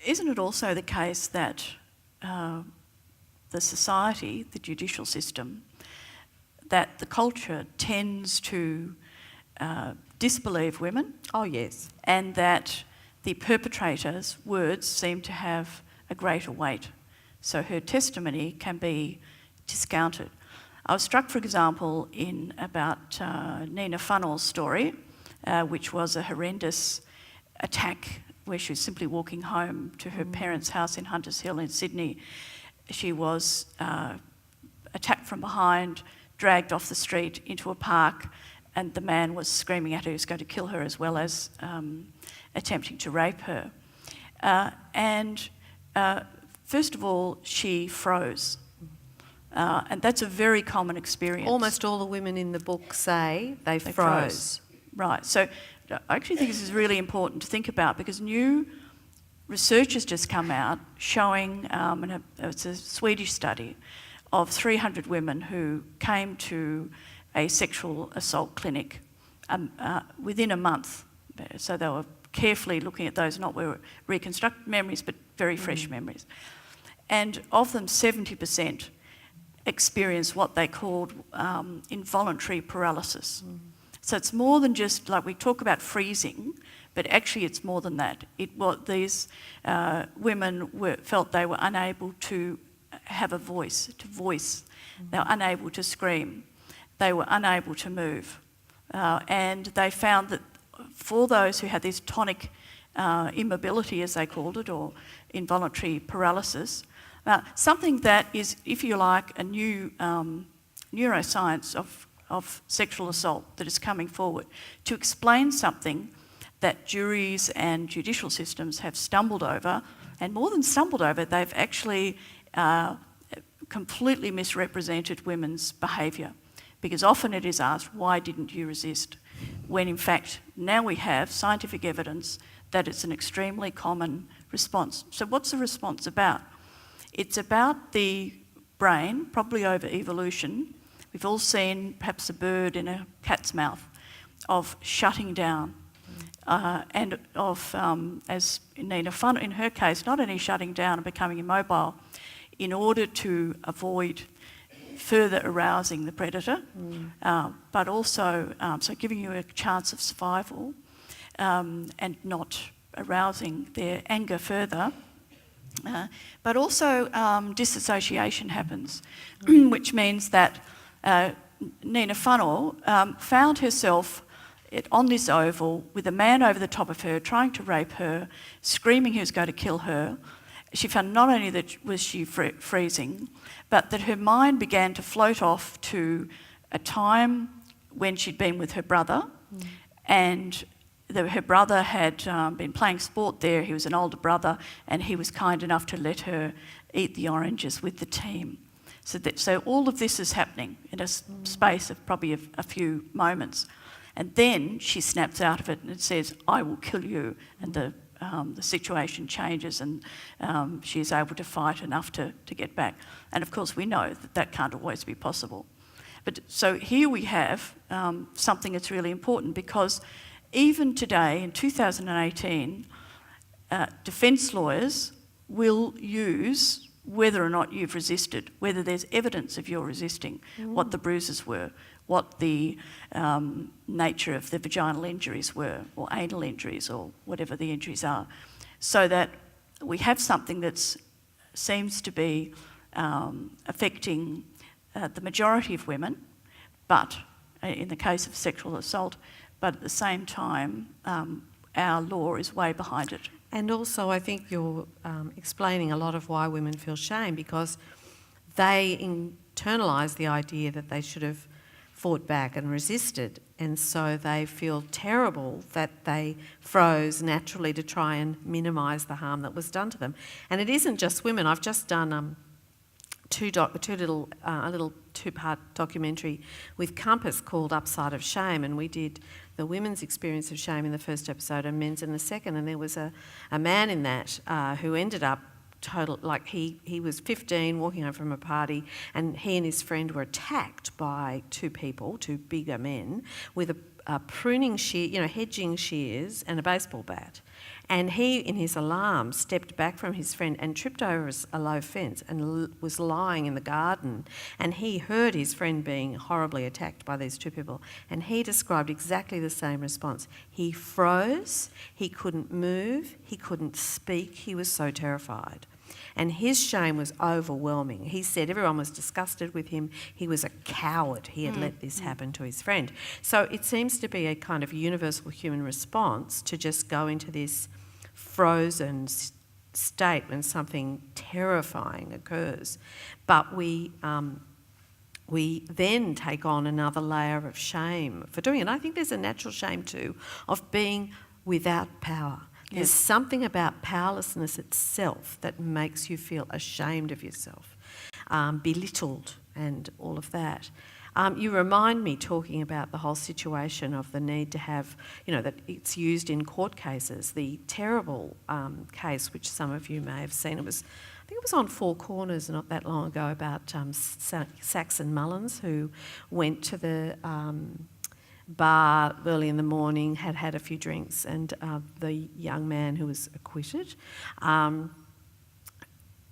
isn't it also the case that the society, the judicial system, that the culture tends to disbelieve women? Oh, yes. And that the perpetrator's words seem to have a greater weight. So her testimony can be discounted. I was struck, for example, in about Nina Funnell's story, which was a horrendous attack where she was simply walking home to her parents' house in Hunters Hill in Sydney. She was attacked from behind, dragged off the street into a park, and the man was screaming at her he was going to kill her, as well as attempting to rape her. First of all, she froze. And that's a very common experience. Almost all the women in the book say they froze. Right. So I actually think this is really important to think about, because new research has just come out showing, it's a Swedish study, of 300 women who came to a sexual assault clinic within a month. So they were carefully looking at those, not reconstructed memories, but very fresh memories. And of them, 70% experienced what they called involuntary paralysis. So it's more than just, like we talk about freezing, but actually it's more than that. These women felt they were unable to have a voice, to voice. They were unable to scream. They were unable to move. And they found that for those who had this tonic immobility, as they called it, or involuntary paralysis, something that is, if you like, a new neuroscience of sexual assault that is coming forward to explain something that juries and judicial systems have stumbled over, and more than stumbled over, they've actually completely misrepresented women's behaviour. Because often it is asked, why didn't you resist? When in fact, now we have scientific evidence that it's an extremely common response. So what's the response about? It's about the brain, probably over evolution. We've all seen perhaps a bird in a cat's mouth, of shutting down. And of, as Nina Funnell, in her case, not only shutting down and becoming immobile, in order to avoid further arousing the predator, but also so giving you a chance of survival and not arousing their anger further. But also disassociation happens, which means that Nina Funnell found herself on this oval with a man over the top of her trying to rape her, screaming he was going to kill her. She found not only that was she freezing, but that her mind began to float off to a time when she'd been with her brother, and her brother had been playing sport there. He was an older brother, and he was kind enough to let her eat the oranges with the team. So all of this is happening in a space of probably a few moments. And then she snaps out of it and says, I will kill you. And the situation changes, and she is able to fight enough to get back. And of course we know that that can't always be possible. But so here we have something that's really important, because even today, in 2018, defence lawyers will use whether or not you've resisted, whether there's evidence of your resisting, what the bruises were, what the nature of the vaginal injuries were, or anal injuries, or whatever the injuries are, so that we have something that seems to be affecting the majority of women, but in the case of sexual assault, but at the same time, our law is way behind it. And also, I think you're explaining a lot of why women feel shame, because they internalise the idea that they should have fought back and resisted, and so they feel terrible that they froze naturally to try and minimise the harm that was done to them. And it isn't just women. I've just done a little two-part documentary with Compass called Upside of Shame, and we did the women's experience of shame in the first episode and men's in the second, and there was a man in that who ended up he was 15, walking home from a party, and he and his friend were attacked by two bigger men, with a pruning shear, hedging shears and a baseball bat. And he, in his alarm, stepped back from his friend and tripped over a low fence and was lying in the garden. And he heard his friend being horribly attacked by these two people. And he described exactly the same response. He froze, he couldn't move, he couldn't speak, he was so terrified. And his shame was overwhelming. He said everyone was disgusted with him. He was a coward. He had let this happen to his friend. So it seems to be a kind of universal human response to just go into this frozen state when something terrifying occurs. But we then take on another layer of shame for doing it. And I think there's a natural shame too of being without power. There's something about powerlessness itself that makes you feel ashamed of yourself, belittled and all of that. You remind me, talking about the whole situation of the need to have, that it's used in court cases, the terrible case which some of you may have seen. I think it was on Four Corners not that long ago about Saxon Mullins, who went to the bar early in the morning, had a few drinks, and the young man who was acquitted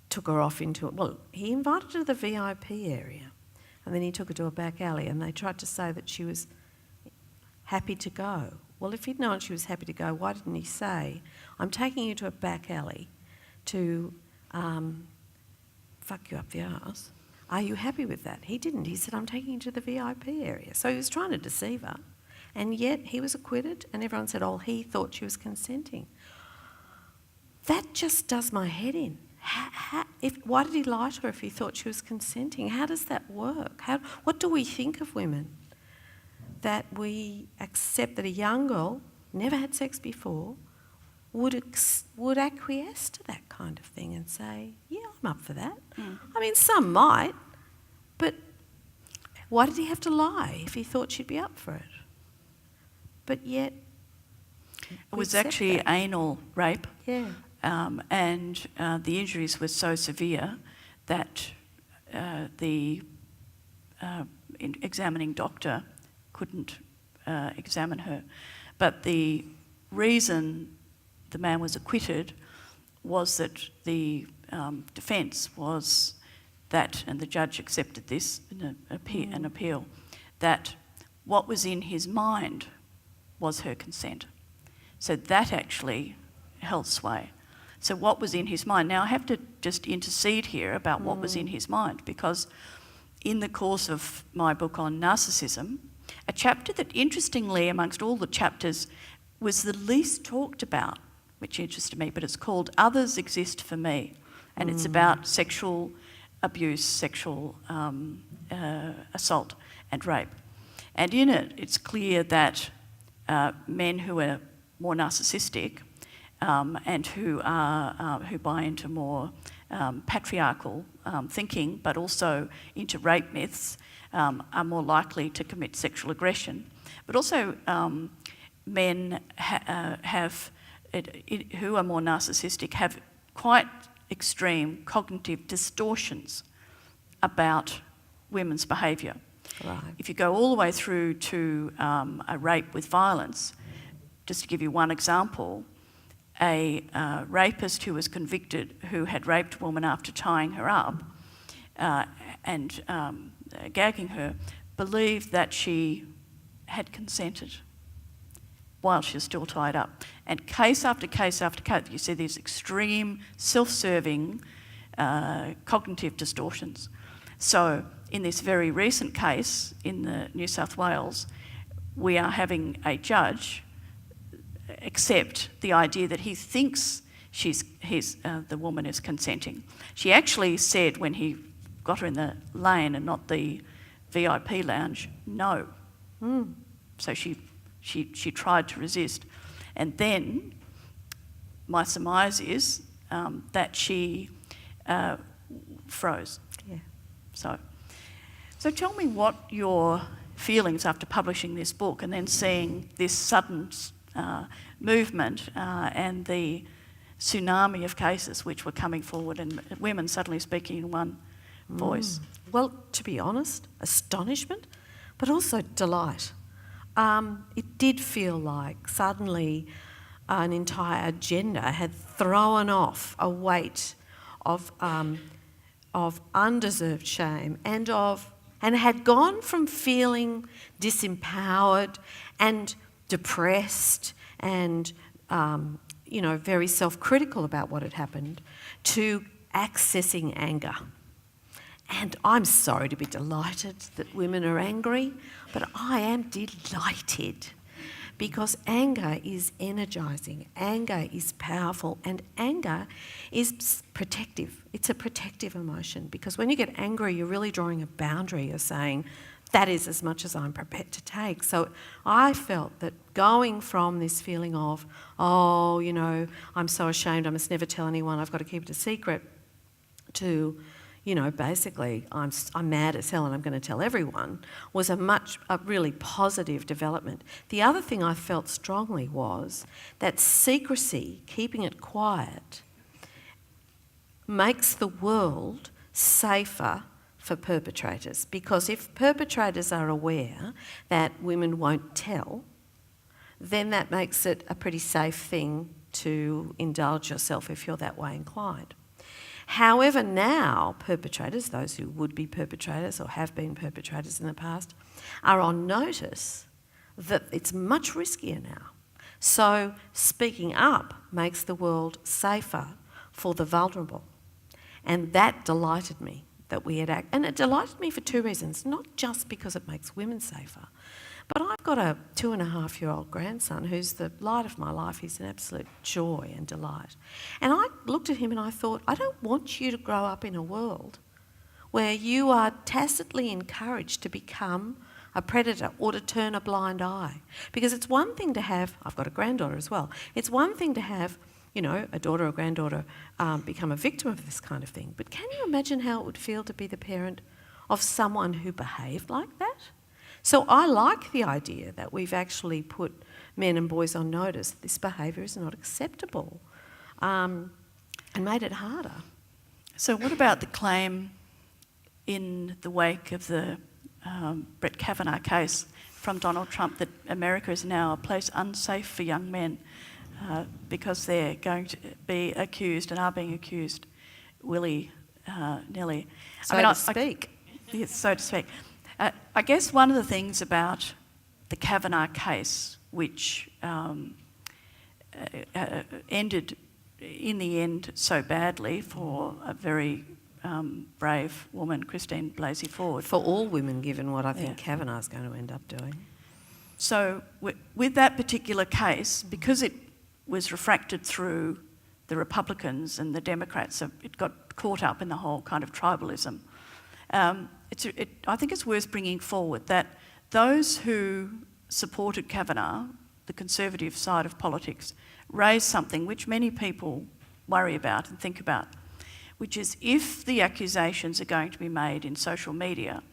took her off he invited her to the VIP area, and then he took her to a back alley, and they tried to say that she was happy to go. Well, if he'd known she was happy to go, why didn't he say, I'm taking you to a back alley to fuck you up the arse? Are you happy with that? He didn't. He said, I'm taking you to the VIP area. So he was trying to deceive her. And yet he was acquitted, and everyone said, oh, he thought she was consenting. That just does my head in. Why did he lie to her if he thought she was consenting? How does that work? What do we think of women? That we accept that a young girl, never had sex before, would acquiesce to that kind of thing and say, yeah, I'm up for that. I mean, some might, but why did he have to lie if he thought she'd be up for it? But yet... It was actually anal rape. Yeah. And the injuries were so severe that the examining doctor couldn't examine her. But the reason the man was acquitted was that the defence was that, and the judge accepted this in an appeal, that what was in his mind was her consent. So that actually held sway. So what was in his mind? Now I have to just intercede here about what was in his mind, because in the course of my book on narcissism, a chapter that interestingly amongst all the chapters was the least talked about, which interested me, but it's called Others Exist for Me, and it's about sexual abuse, sexual assault and rape. And in it, it's clear that men who are more narcissistic and who buy into more patriarchal thinking, but also into rape myths, are more likely to commit sexual aggression. But also men who are more narcissistic have quite extreme cognitive distortions about women's behaviour. Right. If you go all the way through to a rape with violence, just to give you one example, a rapist who was convicted who had raped a woman after tying her up and gagging her, believed that she had consented while she was still tied up. And case after case after case, you see these extreme self-serving cognitive distortions. So in this very recent case in the New South Wales, we are having a judge accept the idea that he thinks the woman is consenting. She actually said when he got her in the lane and not the VIP lounge, no. So she tried to resist. And then my surmise is that she froze. Yeah. So tell me what your feelings after publishing this book and then seeing this sudden movement and the tsunami of cases which were coming forward and women suddenly speaking in one voice. Well, to be honest, astonishment, but also delight. It did feel like suddenly an entire gender had thrown off a weight of undeserved shame and had gone from feeling disempowered and depressed and very self-critical about what had happened to accessing anger. And I'm sorry to be delighted that women are angry, but I am delighted because anger is energising, anger is powerful, and anger is protective. It's a protective emotion because when you get angry, you're really drawing a boundary. You're saying, that is as much as I'm prepared to take. So I felt that going from this feeling of, I'm so ashamed, I must never tell anyone, I've got to keep it a secret, to basically, I'm mad as hell and I'm going to tell everyone, was a really positive development. The other thing I felt strongly was that secrecy, keeping it quiet, makes the world safer for perpetrators. Because if perpetrators are aware that women won't tell, then that makes it a pretty safe thing to indulge yourself if you're that way inclined. However, now perpetrators, those who would be perpetrators or have been perpetrators in the past, are on notice that it's much riskier now. So speaking up makes the world safer for the vulnerable. And that delighted me that we had and it delighted me for two reasons, not just because it makes women safer, but I've got a 2.5-year-old grandson who's the light of my life. He's an absolute joy and delight. And I looked at him and I thought, I don't want you to grow up in a world where you are tacitly encouraged to become a predator or to turn a blind eye. Because it's one thing to have, I've got a granddaughter as well, it's one thing to have, a daughter or granddaughter become a victim of this kind of thing. But can you imagine how it would feel to be the parent of someone who behaved like that? So I like the idea that we've actually put men and boys on notice that this behaviour is not acceptable and made it harder. So what about the claim in the wake of the Brett Kavanaugh case from Donald Trump that America is now a place unsafe for young men because they're going to be accused and are being accused willy-nilly? So to speak. Yes, so to speak. I guess one of the things about the Kavanaugh case, which ended in the end so badly for a very brave woman, Christine Blasey Ford. For all women, given what I think Kavanaugh's going to end up doing. So with that particular case, because it was refracted through the Republicans and the Democrats, so it got caught up in the whole kind of tribalism. I think it's worth bringing forward that those who supported Kavanaugh, the conservative side of politics, raised something which many people worry about and think about, which is if the accusations are going to be made in social media,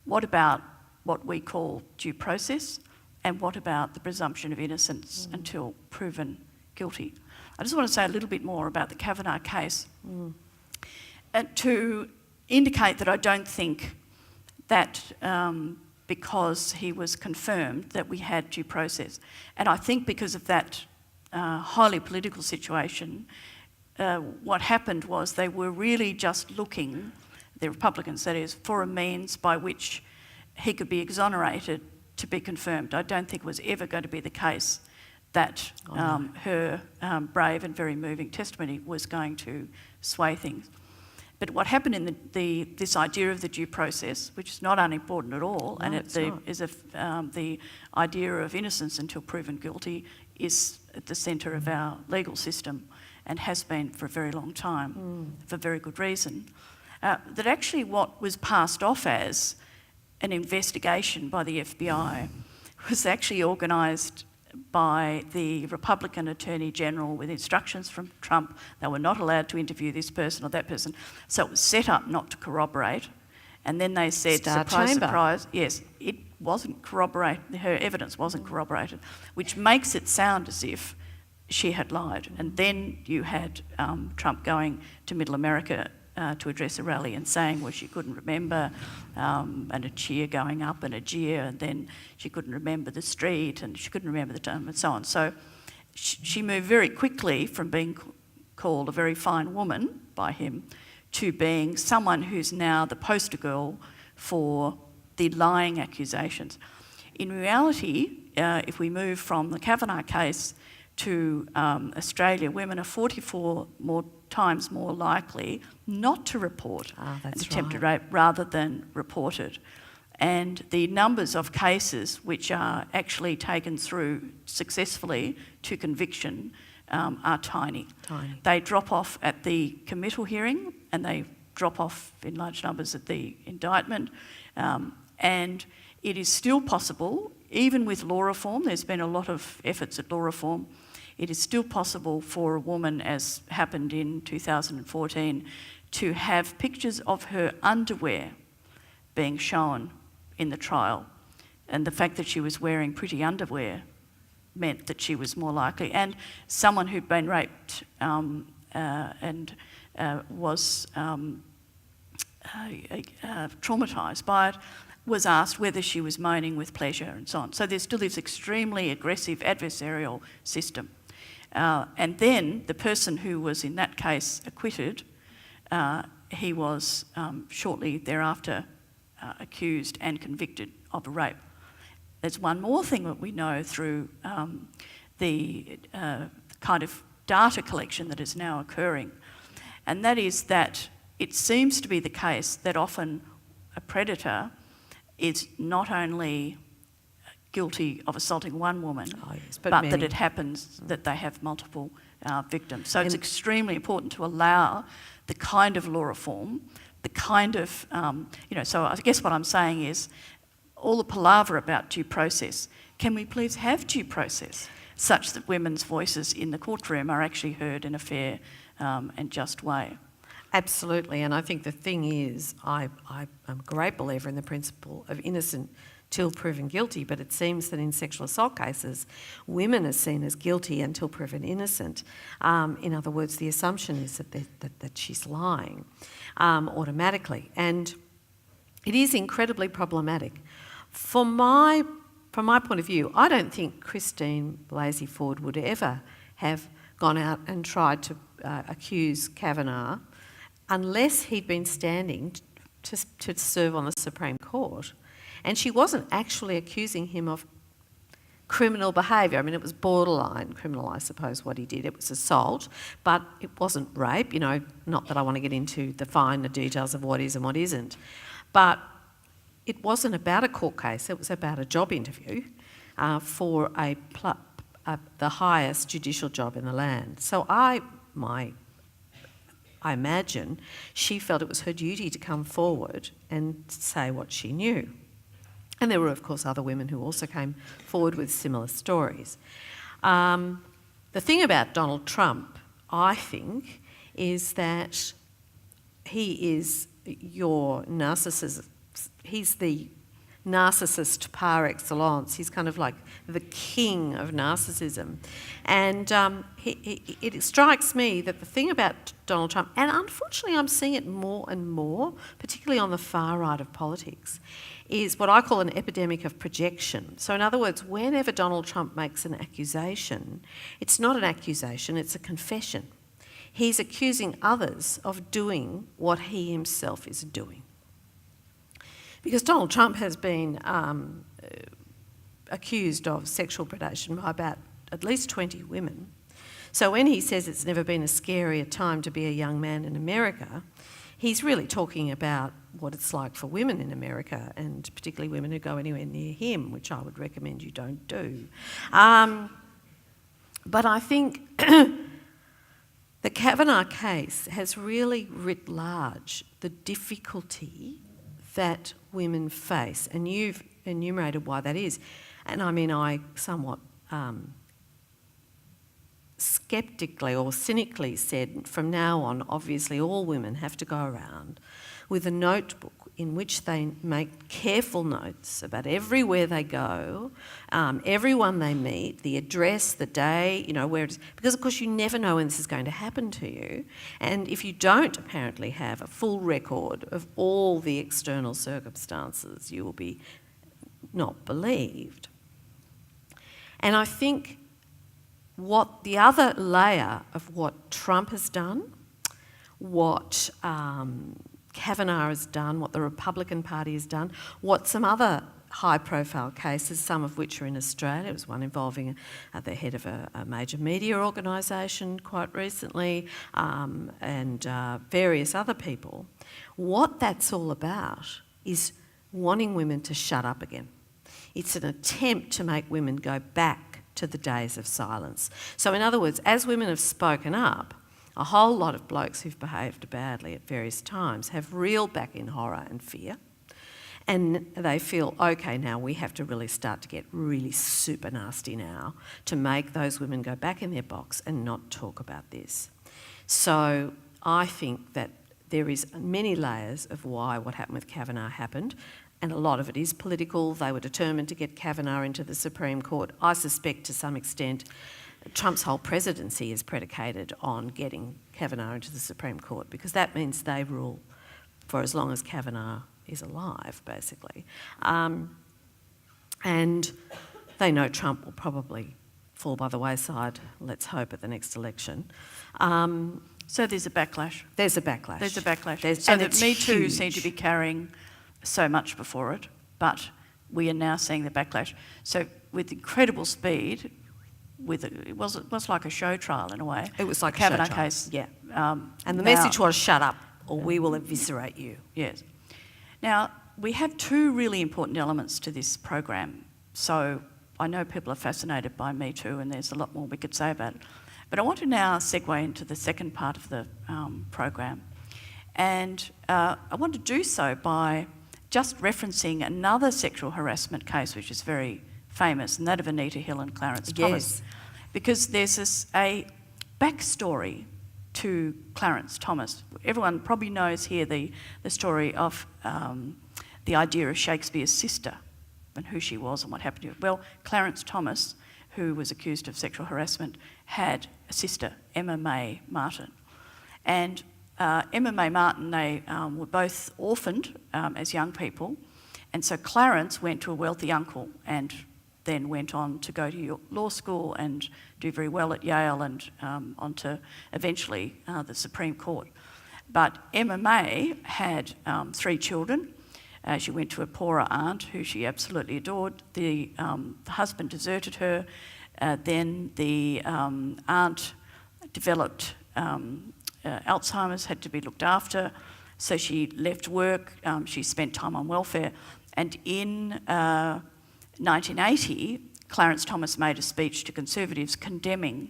what about what we call due process and what about the presumption of innocence until proven guilty? I just want to say a little bit more about the Kavanaugh case to indicate that I don't think that because he was confirmed that we had due process. And I think because of that highly political situation, what happened was they were really just looking, the Republicans that is, for a means by which he could be exonerated to be confirmed. I don't think it was ever going to be the case that her brave and very moving testimony was going to sway things. But what happened in this idea of the due process, which is not unimportant at all, No, and the idea of innocence until proven guilty is at the centre of our legal system and has been for a very long time, for very good reason. That actually what was passed off as an investigation by the FBI was actually organised by the Republican Attorney General with instructions from Trump. They were not allowed to interview this person or that person. So it was set up not to corroborate. And then they said, surprise, yes, it wasn't corroborated, her evidence wasn't corroborated, which makes it sound as if she had lied. And then you had Trump going to Middle America to address a rally and saying, well, she couldn't remember, and a cheer going up and a jeer, and then she couldn't remember the street and she couldn't remember the time and so on. So she moved very quickly from being called a very fine woman by him to being someone who's now the poster girl for the lying accusations. In reality, if we move from the Kavanagh case to Australia, women are 44 times more likely not to report an attempted rape rather than report it. And the numbers of cases which are actually taken through successfully to conviction are tiny. They drop off at the committal hearing and they drop off in large numbers at the indictment. And it is still possible, even with law reform, there's been a lot of efforts at law reform, it is still possible for a woman, as happened in 2014, to have pictures of her underwear being shown in the trial. And the fact that she was wearing pretty underwear meant that she was more likely. And someone who'd been raped and was traumatised by it was asked whether she was moaning with pleasure and so on. So there's still this extremely aggressive adversarial system. And then the person who was in that case acquitted, he was shortly thereafter accused and convicted of a rape. There's one more thing that we know through the kind of data collection that is now occurring, and that is that it seems to be the case that often a predator is not only guilty of assaulting one woman, but that it happens that they have multiple victims. So it's extremely important to allow the kind of law reform, the kind of, so I guess what I'm saying is all the palaver about due process, can we please have due process such that women's voices in the courtroom are actually heard in a fair and just way? Absolutely, and I think the thing is, I'm a great believer in the principle of innocent till proven guilty, but it seems that in sexual assault cases, women are seen as guilty until proven innocent. In other words, the assumption is that she's lying automatically, and it is incredibly problematic. From my point of view, I don't think Christine Blasey Ford would ever have gone out and tried to accuse Kavanagh unless he'd been standing to serve on the Supreme Court. And she wasn't actually accusing him of criminal behaviour. I mean, it was borderline criminal, I suppose, what he did. It was assault, but it wasn't rape. Not that I want to get into the finer details of what is and what isn't. But it wasn't about a court case. It was about a job interview for the highest judicial job in the land. So I imagine she felt it was her duty to come forward and say what she knew. And there were, of course, other women who also came forward with similar stories. The thing about Donald Trump, I think, is that he is your narcissist. He's the narcissist par excellence. He's kind of like the king of narcissism. And it strikes me that the thing about Donald Trump, and unfortunately I'm seeing it more and more, particularly on the far right of politics, is what I call an epidemic of projection. So in other words, whenever Donald Trump makes an accusation, it's not an accusation, it's a confession. He's accusing others of doing what he himself is doing. Because Donald Trump has been accused of sexual predation by about at least 20 women. So when he says it's never been a scarier time to be a young man in America, he's really talking about what it's like for women in America, and particularly women who go anywhere near him, which I would recommend you don't do. But I think the Kavanagh case has really writ large the difficulty that women face, and you've enumerated why that is. And I mean, I somewhat sceptically or cynically said, from now on, obviously all women have to go around with a notebook in which they make careful notes about everywhere they go, everyone they meet, the address, the day, where it is. Because, of course, you never know when this is going to happen to you. And if you don't apparently have a full record of all the external circumstances, you will be not believed. And I think what the other layer of what Trump has done, what Kavanaugh has done, what the Republican Party has done, what some other high-profile cases, some of which are in Australia. It was one involving the head of a major media organisation quite recently, and various other people. What that's all about is wanting women to shut up again. It's an attempt to make women go back to the days of silence. So in other words, as women have spoken up, a whole lot of blokes who've behaved badly at various times have reeled back in horror and fear. And they feel, okay, now we have to really start to get really super nasty now to make those women go back in their box and not talk about this. So I think that there is many layers of why what happened with Kavanaugh happened, and a lot of it is political. They were determined to get Kavanaugh into the Supreme Court. I suspect to some extent Trump's whole presidency is predicated on getting Kavanaugh into the Supreme Court, because that means they rule for as long as Kavanaugh is alive, basically. And they know Trump will probably fall by the wayside, let's hope, at the next election. So there's a backlash. There's a backlash. There's a backlash. And that Me Too huge. seem to be carrying so much before it, but we are now seeing the backlash. So with incredible speed, it was like a show trial in a way. It was like the Kavanaugh a show trial. case. Yeah. And the now- message was, shut up, or we will eviscerate you. Yes. Now, we have two really important elements to this program. So I know people are fascinated by Me Too, and there's a lot more we could say about it. But I want to now segue into the second part of the program. And I want to do so by just referencing another sexual harassment case, which is very famous, and that of Anita Hill and Clarence Thomas. Because there's a backstory to Clarence Thomas. Everyone probably knows here the story of the idea of Shakespeare's sister and who she was and what happened to her. Well, Clarence Thomas, who was accused of sexual harassment, had a sister, Emma May Martin. And Emma May Martin, they were both orphaned as young people. And so Clarence went to a wealthy uncle and then went on to go to law school and do very well at Yale and on to eventually the Supreme Court. But Emma May had 3 children. She went to a poorer aunt who she absolutely adored. The husband deserted her. Then the aunt developed Alzheimer's, had to be looked after. So she left work. She spent time on welfare. And in 1980, Clarence Thomas made a speech to Conservatives condemning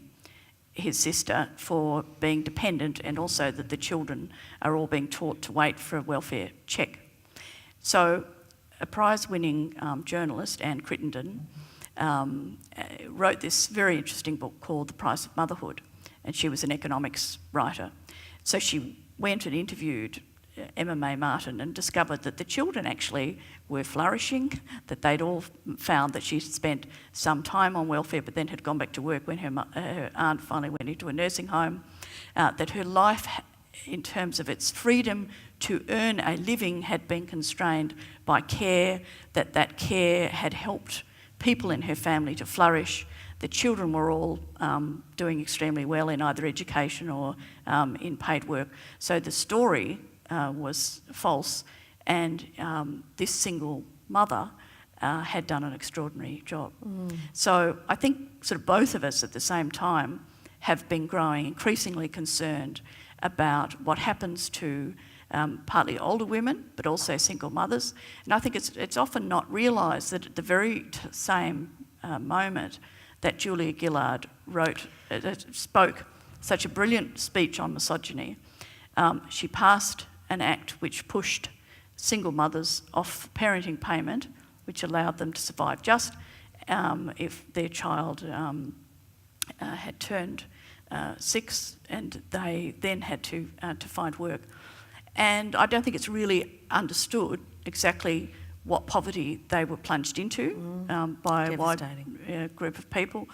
his sister for being dependent, and also that the children are all being taught to wait for a welfare check. So a prize-winning journalist, Anne Crittenden, wrote this very interesting book called The Price of Motherhood, and she was an economics writer. So she went and interviewed Emma May Martin and discovered that the children actually were flourishing, that they'd all found that she'd spent some time on welfare but then had gone back to work when her aunt finally went into a nursing home, that her life in terms of its freedom to earn a living had been constrained by care, that care had helped people in her family to flourish. The children were all doing extremely well in either education or in paid work. So the story was false, and this single mother had done an extraordinary job. So I think sort of both of us at the same time have been growing increasingly concerned about what happens to partly older women, but also single mothers. And I think it's often not realised that at the very same moment that Julia Gillard spoke such a brilliant speech on misogyny, she passed an act which pushed single mothers off parenting payment, which allowed them to survive just if their child had turned 6 and they then had to find work. And I don't think it's really understood exactly what poverty they were plunged into by a wide group of people,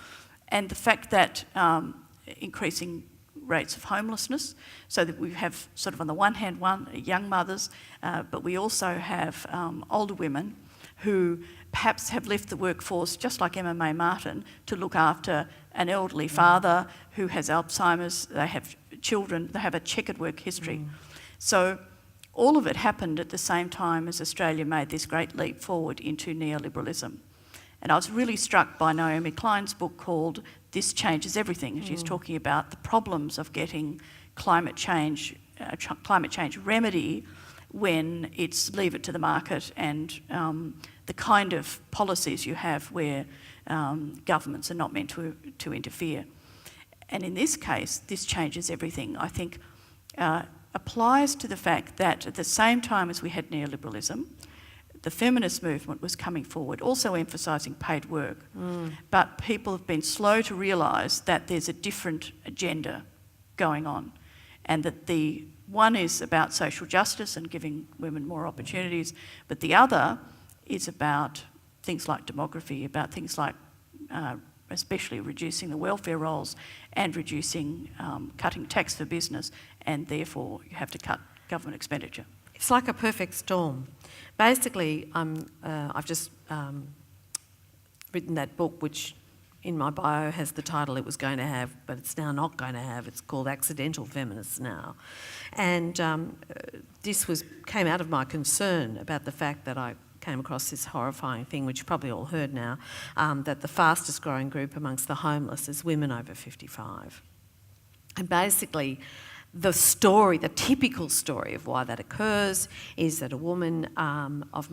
and the fact that increasing rates of homelessness, so that we have sort of on the one hand young mothers, but we also have older women who perhaps have left the workforce, just like Emma May Martin, to look after an elderly father who has Alzheimer's, they have children, they have a checkered work history. So all of it happened at the same time as Australia made this great leap forward into neoliberalism. And I was really struck by Naomi Klein's book called This Changes Everything. And she's talking about the problems of getting climate change remedy when it's leave it to the market and the kind of policies you have where governments are not meant to interfere. And in this case, This Changes Everything, I think, applies to the fact that at the same time as we had neoliberalism, the feminist movement was coming forward, also emphasising paid work. But people have been slow to realise that there's a different agenda going on, and that the one is about social justice and giving women more opportunities, but the other is about things like demography, about things like especially reducing the welfare rolls and cutting tax for business, and therefore you have to cut government expenditure. It's like a perfect storm. Basically, I've just written that book, which in my bio has the title it was going to have, but it's now not going to have. It's called Accidental Feminists now. And this came out of my concern about the fact that I came across this horrifying thing, which you've probably all heard now, that the fastest growing group amongst the homeless is women over 55. And basically, the typical story of why that occurs is that a woman of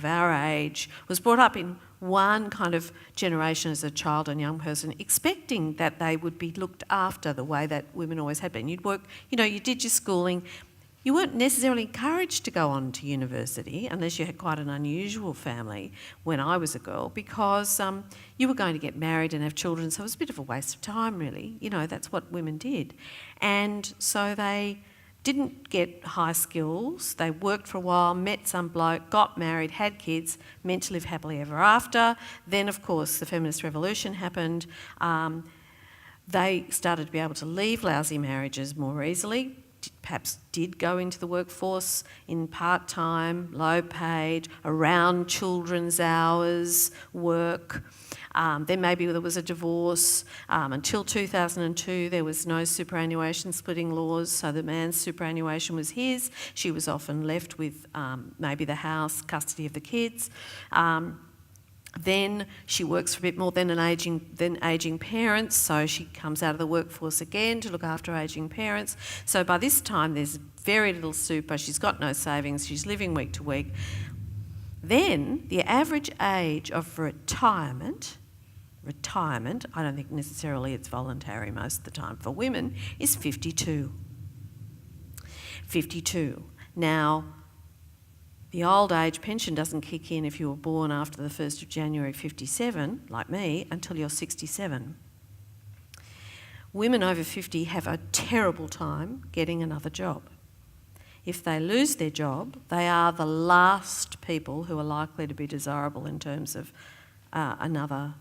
our age was brought up in one kind of generation as a child and young person, expecting that they would be looked after the way that women always had been. You'd work, you did your schooling. You weren't necessarily encouraged to go on to university unless you had quite an unusual family when I was a girl, because you were going to get married and have children, so it was a bit of a waste of time, really. That's what women did. And so they didn't get high skills. They worked for a while, met some bloke, got married, had kids, meant to live happily ever after. Then, of course, the feminist revolution happened. They started to be able to leave lousy marriages more easily, perhaps did go into the workforce in part-time, low-paid, around children's hours work. Then maybe there was a divorce. Until 2002, there was no superannuation splitting laws, so the man's superannuation was his. She was often left with maybe the house, custody of the kids. Then she works for a bit more than ageing parents, so she comes out of the workforce again to look after ageing parents. So by this time, there's very little super. She's got no savings. She's living week to week. Then the average age of retirement, I don't think necessarily it's voluntary most of the time for women, is 52. 52. Now, the old age pension doesn't kick in if you were born after the 1st of January 57, like me, until you're 67. Women over 50 have a terrible time getting another job. If they lose their job, they are the last people who are likely to be desirable in terms of another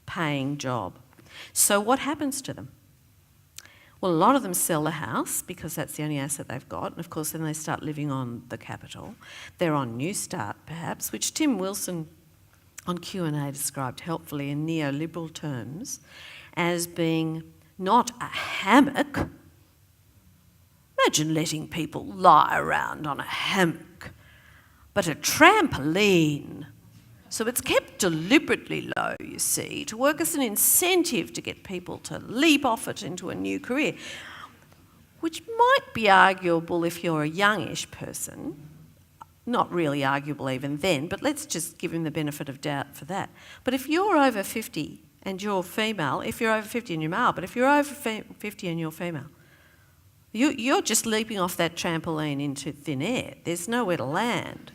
paying job. So what happens to them? Well, a lot of them sell the house because that's the only asset they've got, and of course then they start living on the capital. They're on New Start perhaps, which Tim Wilson on Q&A described helpfully in neoliberal terms as being not a hammock. Imagine letting people lie around on a hammock, but a trampoline. So it's kept deliberately low, you see, to work as an incentive to get people to leap off it into a new career, which might be arguable if you're a youngish person. Not really arguable even then, but let's just give him the benefit of doubt for that. But if you're over 50 and you're female, if you're over 50 and you're male, but if you're over 50 and you're female, you're just leaping off that trampoline into thin air. There's nowhere to land.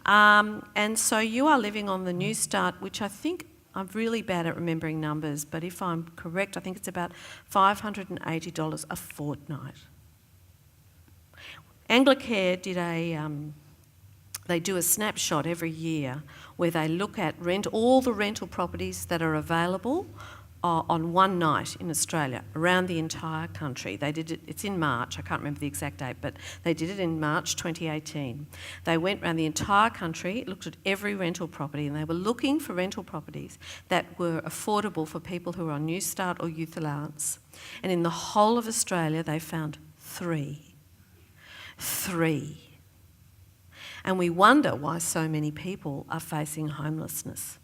And so you are living on the New Start, which I think, I'm really bad at remembering numbers, but if I'm correct, I think it's about $580 a fortnight. Anglicare did they do a snapshot every year where they look at all the rental properties that are available on one night in Australia, around the entire country. They did it, it's in March, I can't remember the exact date, but they did it in March 2018. They went around the entire country, looked at every rental property, and they were looking for rental properties that were affordable for people who were on New Start or youth allowance. And in the whole of Australia, they found 3. 3. And we wonder why so many people are facing homelessness.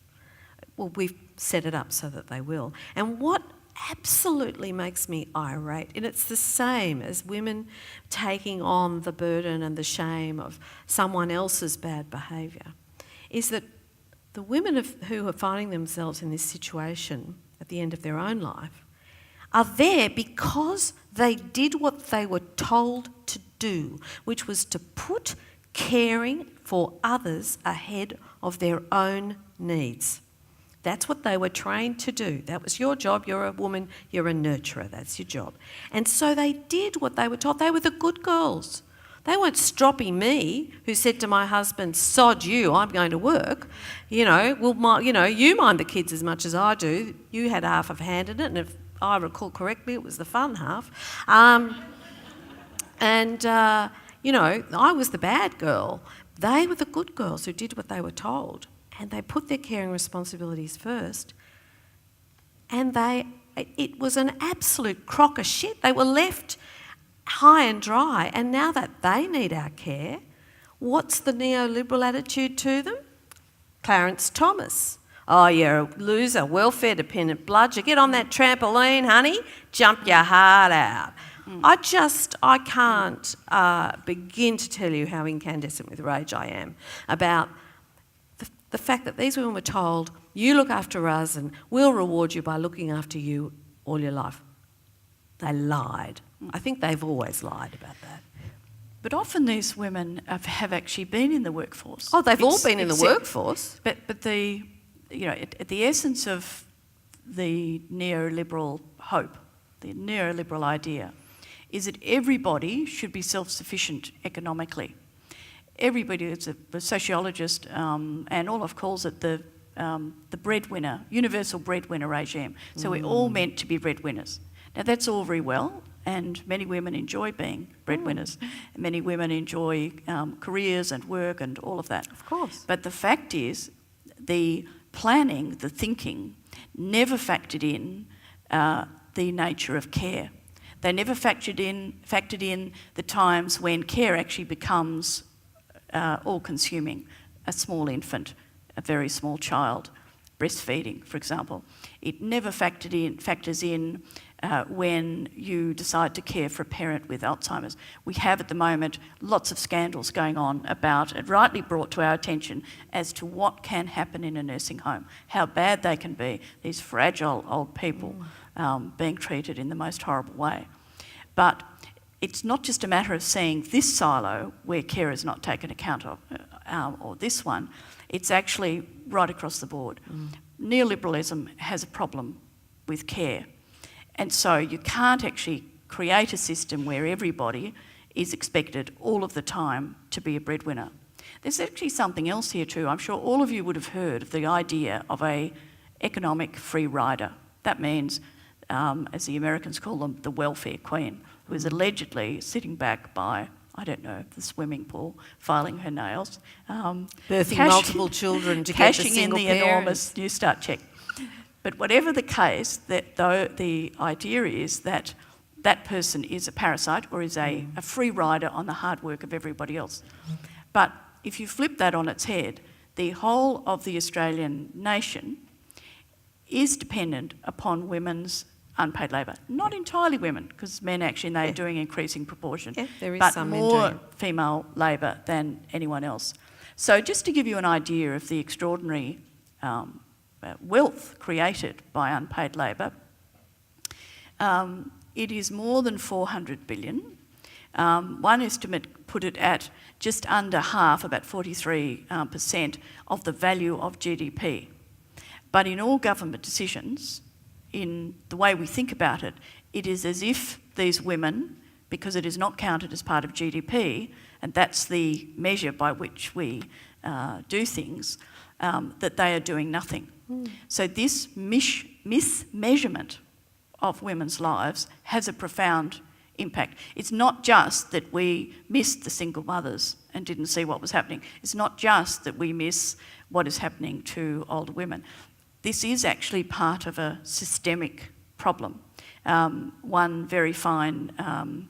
Well, we've set it up so that they will. And what absolutely makes me irate, and it's the same as women taking on the burden and the shame of someone else's bad behaviour, is that the women who are finding themselves in this situation at the end of their own life are there because they did what they were told to do, which was to put caring for others ahead of their own needs. That's what they were trained to do. That was your job. You're a woman, you're a nurturer. That's your job. And so they did what they were told. They were the good girls. They weren't stroppy me, who said to my husband, "Sod you, I'm going to work. You mind the kids as much as I do. You had half of a hand in it, and if I recall correctly, it was the fun half." I was the bad girl. They were the good girls who did what they were told. And they put their caring responsibilities first. And it was an absolute crock of shit. They were left high and dry. And now that they need our care, what's the neoliberal attitude to them? Clarence Thomas. "Oh, you're a loser, welfare dependent bludger. Get on that trampoline, honey. Jump your heart out." I can't begin to tell you how incandescent with rage I am about the fact that these women were told, "You look after us and we'll reward you by looking after you all your life." They lied. I think they've always lied about that. But often these women have actually been in the workforce. Oh, they've all been in the workforce. But at the essence of the neoliberal hope, the neoliberal idea, is that everybody should be self-sufficient economically. Everybody, it's a sociologist, and Olaf calls it the breadwinner, universal breadwinner regime. So we're all meant to be breadwinners. Now that's all very well, and many women enjoy being breadwinners. Many women enjoy careers and work and all of that. Of course. But the fact is, the planning, the thinking, never factored in the nature of care. They never factored in the times when care actually becomes all-consuming. A small infant, a very small child, breastfeeding, for example. It never factors in when you decide to care for a parent with Alzheimer's. We have at the moment lots of scandals going on about, and rightly brought to our attention, as to what can happen in a nursing home, how bad they can be, these fragile old people being treated in the most horrible way. But it's not just a matter of seeing this silo where care is not taken account of, or this one. It's actually right across the board. Neoliberalism has a problem with care. And so you can't actually create a system where everybody is expected all of the time to be a breadwinner. There's actually something else here too. I'm sure all of you would have heard of the idea of an economic free rider. That means, as the Americans call them, the welfare queen, who is allegedly sitting back by, I don't know, the swimming pool, filing her nails. Birthing multiple children to get the single cashing in the parents. enormous New Start check. But whatever the case, the idea is that that person is a parasite or is a free rider on the hard work of everybody else. But if you flip that on its head, the whole of the Australian nation is dependent upon women's unpaid labour. Not entirely women, because men actually, they're doing increasing proportion, there is but some men more doing. female labour than anyone else. So just to give you an idea of the extraordinary wealth created by unpaid labour, it is more than 400 billion. One estimate put it at just under half, about 43% of the value of GDP. But in all government decisions, in the way we think about it, it is as if these women, because it is not counted as part of GDP, and that's the measure by which we do things, that they are doing nothing. So this mismeasurement of women's lives has a profound impact. It's not just that we missed the single mothers and didn't see what was happening. It's not just that we miss what is happening to older women. This is actually part of a systemic problem. One very fine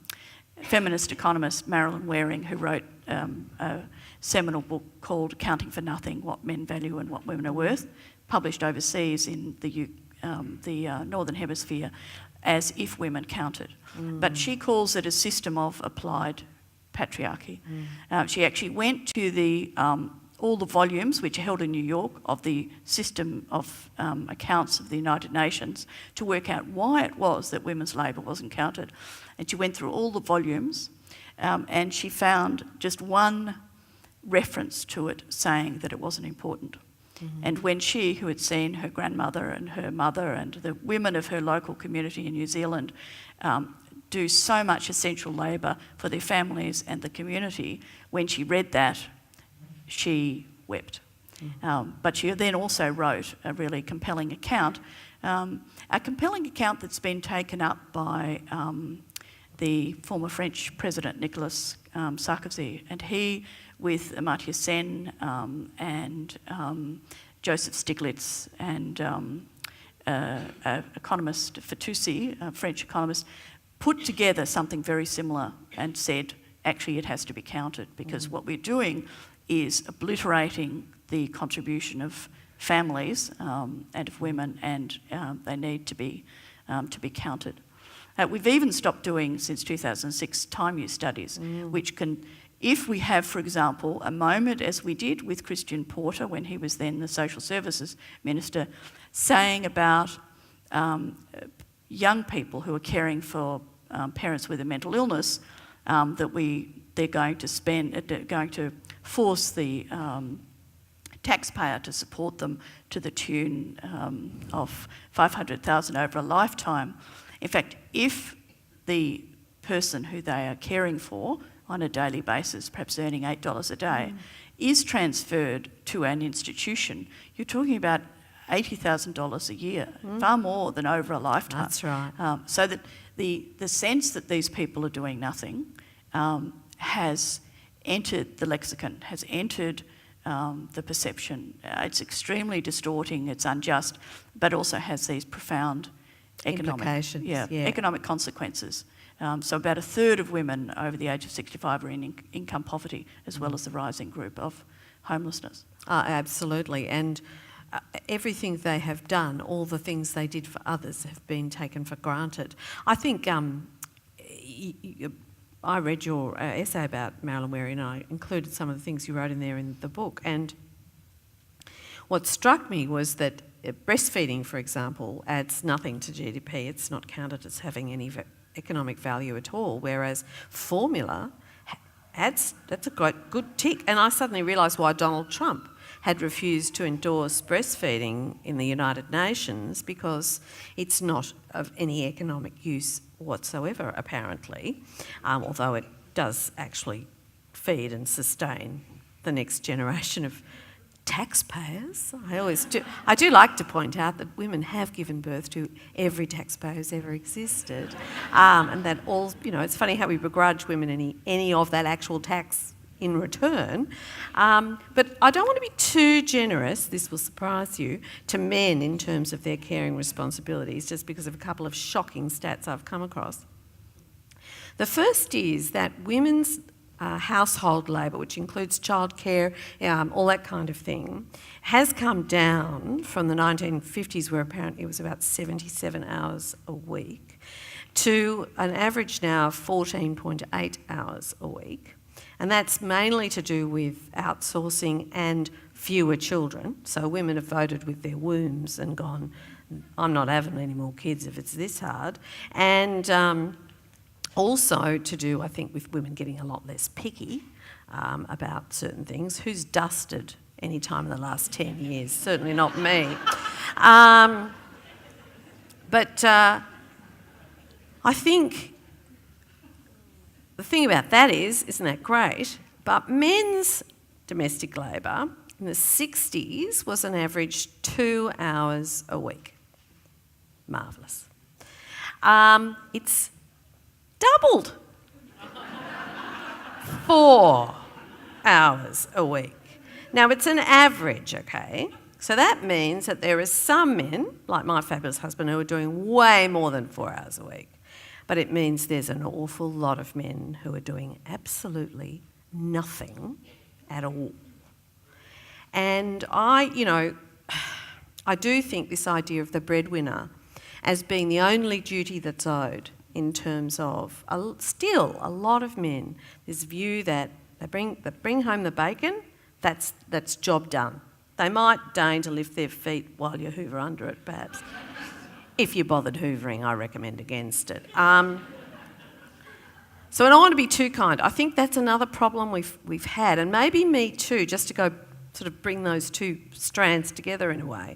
feminist economist, Marilyn Waring, who wrote a seminal book called Counting for Nothing, What Men Value and What Women Are Worth, published overseas in the Northern Hemisphere as If Women Counted. But she calls it a system of applied patriarchy. She actually went to all the volumes which are held in New York of the system of accounts of the United Nations to work out why it was that women's labour wasn't counted. And she went through all the volumes and she found just one reference to it saying that it wasn't important. And when she, who had seen her grandmother and her mother and the women of her local community in New Zealand do so much essential labour for their families and the community, when she read that, she wept. But she then also wrote a really compelling account, a compelling account that's been taken up by the former French President Nicolas Sarkozy, and he, with Amartya Sen and Joseph Stiglitz and economist Fitoussi, a French economist, put together something very similar and said, actually it has to be counted because what we're doing is obliterating the contribution of families and of women, and they need to be counted. We've even stopped doing, since 2006, time use studies, which can, if we have, for example, a moment, as we did with Christian Porter when he was then the Social Services Minister, saying about young people who are caring for parents with a mental illness, that they're going to force the taxpayer to support them to the tune of $500,000 over a lifetime. In fact, if the person who they are caring for on a daily basis, perhaps earning $8 a day, is transferred to an institution, you're talking about $80,000 a year, far more than over a lifetime. That's right. So that the sense that these people are doing nothing has entered the lexicon, has entered the perception. It's extremely distorting, it's unjust, but also has these profound Implications, yeah. economic consequences. So about a third of women over the age of 65 are in income poverty, as well as the rising group of homelessness. Absolutely, and everything they have done, all the things they did for others, have been taken for granted. I think I read your essay about Marilyn Waring, and I included some of the things you wrote in there in the book, and what struck me was that breastfeeding, for example, adds nothing to GDP. It's not counted as having any economic value at all, whereas formula that's a good tick. And I suddenly realised why Donald Trump had refused to endorse breastfeeding in the United Nations, because it's not of any economic use whatsoever, apparently, although it does actually feed and sustain the next generation of taxpayers. I do like to point out that women have given birth to every taxpayer who's ever existed, and that all, it's funny how we begrudge women any of that actual tax in return. But I don't want to be too generous, this will surprise you, to men in terms of their caring responsibilities, just because of a couple of shocking stats I've come across. The first is that women's household labour, which includes childcare, all that kind of thing, has come down from the 1950s, where apparently it was about 77 hours a week, to an average now of 14.8 hours a week. And that's mainly to do with outsourcing and fewer children. So women have voted with their wombs and gone, I'm not having any more kids if it's this hard. And also to do, I think, with women getting a lot less picky about certain things. Who's dusted any time in the last 10 years? Certainly not me. But I think the thing about that is, isn't that great? But men's domestic labour in the 60s was an average 2 hours a week. Marvellous. It's doubled. 4 hours a week. Now, it's an average, okay? So that means that there are some men, like my fabulous husband, who are doing way more than 4 hours a week. But it means there's an awful lot of men who are doing absolutely nothing at all. And I do think this idea of the breadwinner as being the only duty that's owed in terms of still a lot of men, this view that they bring home the bacon, that's job done. They might deign to lift their feet while you hoover under it, perhaps. If you bothered hoovering, I recommend against it. So I don't want to be too kind. I think that's another problem we've had, and maybe Me Too, just to go sort of bring those two strands together in a way.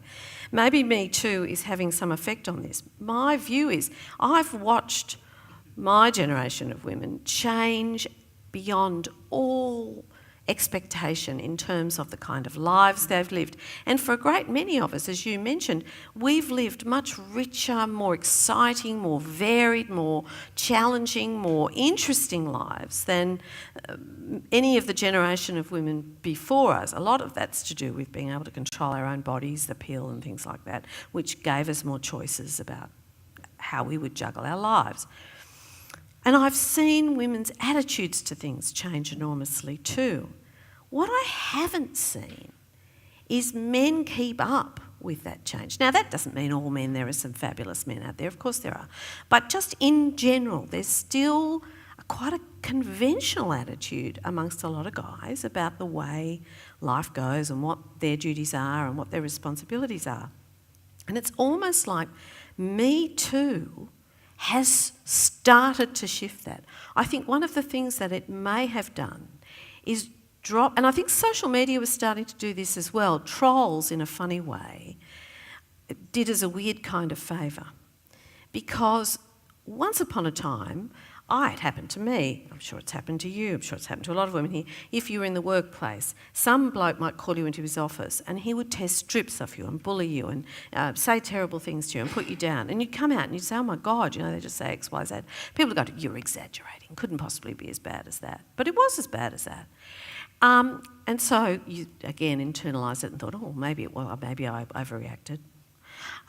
Maybe Me Too is having some effect on this. My view is I've watched my generation of women change beyond all expectation in terms of the kind of lives they've lived. And for a great many of us, as you mentioned, we've lived much richer, more exciting, more varied, more challenging, more interesting lives than any of the generation of women before us. A lot of that's to do with being able to control our own bodies, the pill and things like that, which gave us more choices about how we would juggle our lives. And I've seen women's attitudes to things change enormously too. What I haven't seen is men keep up with that change. Now, that doesn't mean all men. There are some fabulous men out there, of course there are. But just in general, there's still quite a conventional attitude amongst a lot of guys about the way life goes and what their duties are and what their responsibilities are. And it's almost like Me Too has started to shift that. I think one of the things that it may have done is drop, and I think social media was starting to do this as well, trolls in a funny way, did us a weird kind of favour. Because once upon a time, it happened to me, I'm sure it's happened to you, I'm sure it's happened to a lot of women here, if you were in the workplace, some bloke might call you into his office and he would test strips of you and bully you and say terrible things to you and put you down. And you'd come out and you'd say, oh my God, they just say X, Y, Z. People would go, you're exaggerating, couldn't possibly be as bad as that. But it was as bad as that. And so you, again, internalised it and thought, maybe I overreacted.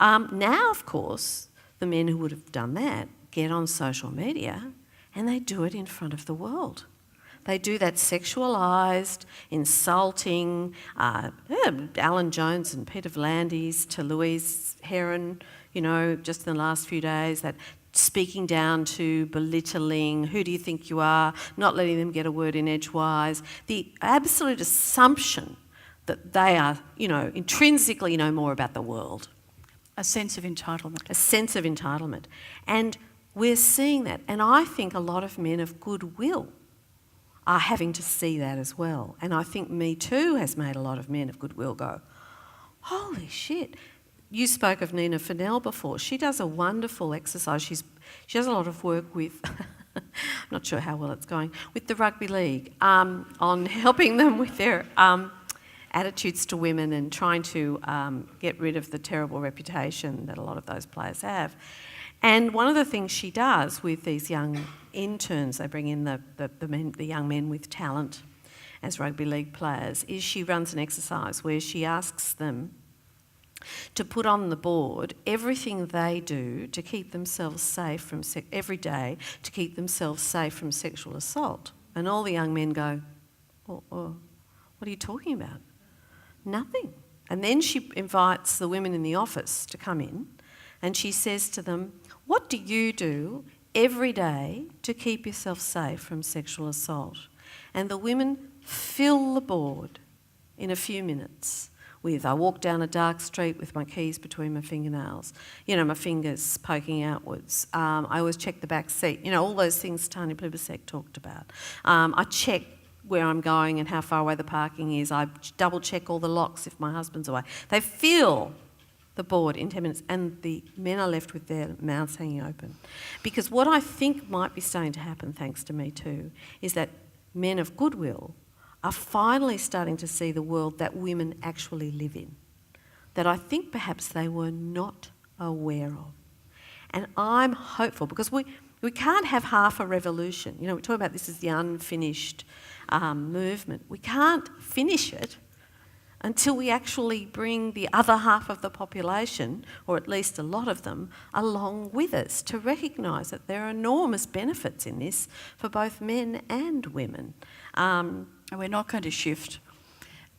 Now, of course, the men who would have done that get on social media and they do it in front of the world. They do that sexualised, insulting, Alan Jones and Peter V'landys to Louise Heron, just in the last few days, that speaking down to, belittling, who do you think you are, not letting them get a word in edgewise, the absolute assumption that they are, intrinsically know more about the world. A sense of entitlement. A sense of entitlement. And we're seeing that. And I think a lot of men of goodwill are having to see that as well. And I think Me Too has made a lot of men of goodwill go, holy shit. You spoke of Nina Fennell before. She does a wonderful exercise. She does a lot of work with, I'm not sure how well it's going, with the rugby league on helping them with their attitudes to women and trying to get rid of the terrible reputation that a lot of those players have. And one of the things she does with these young interns, they bring in the young men with talent as rugby league players, is she runs an exercise where she asks them to put on the board everything they do to keep themselves safe from every day to keep themselves safe from sexual assault. And all the young men go, what are you talking about? Nothing. And then she invites the women in the office to come in and she says to them, what do you do every day to keep yourself safe from sexual assault? And the women fill the board in a few minutes with, I walk down a dark street with my keys between my fingernails, my fingers poking outwards. I always check the back seat, all those things Tanya Plibersek talked about. I check where I'm going and how far away the parking is. I double check all the locks if my husband's away. They fill the board in 10 minutes and the men are left with their mouths hanging open. Because what I think might be starting to happen, thanks to Me Too, is that men of goodwill are finally starting to see the world that women actually live in, that I think perhaps they were not aware of. And I'm hopeful, because we can't have half a revolution. You know, we talk about this as the unfinished movement. We can't finish it until we actually bring the other half of the population, or at least a lot of them, along with us to recognise that there are enormous benefits in this for both men and women. And we're not going to shift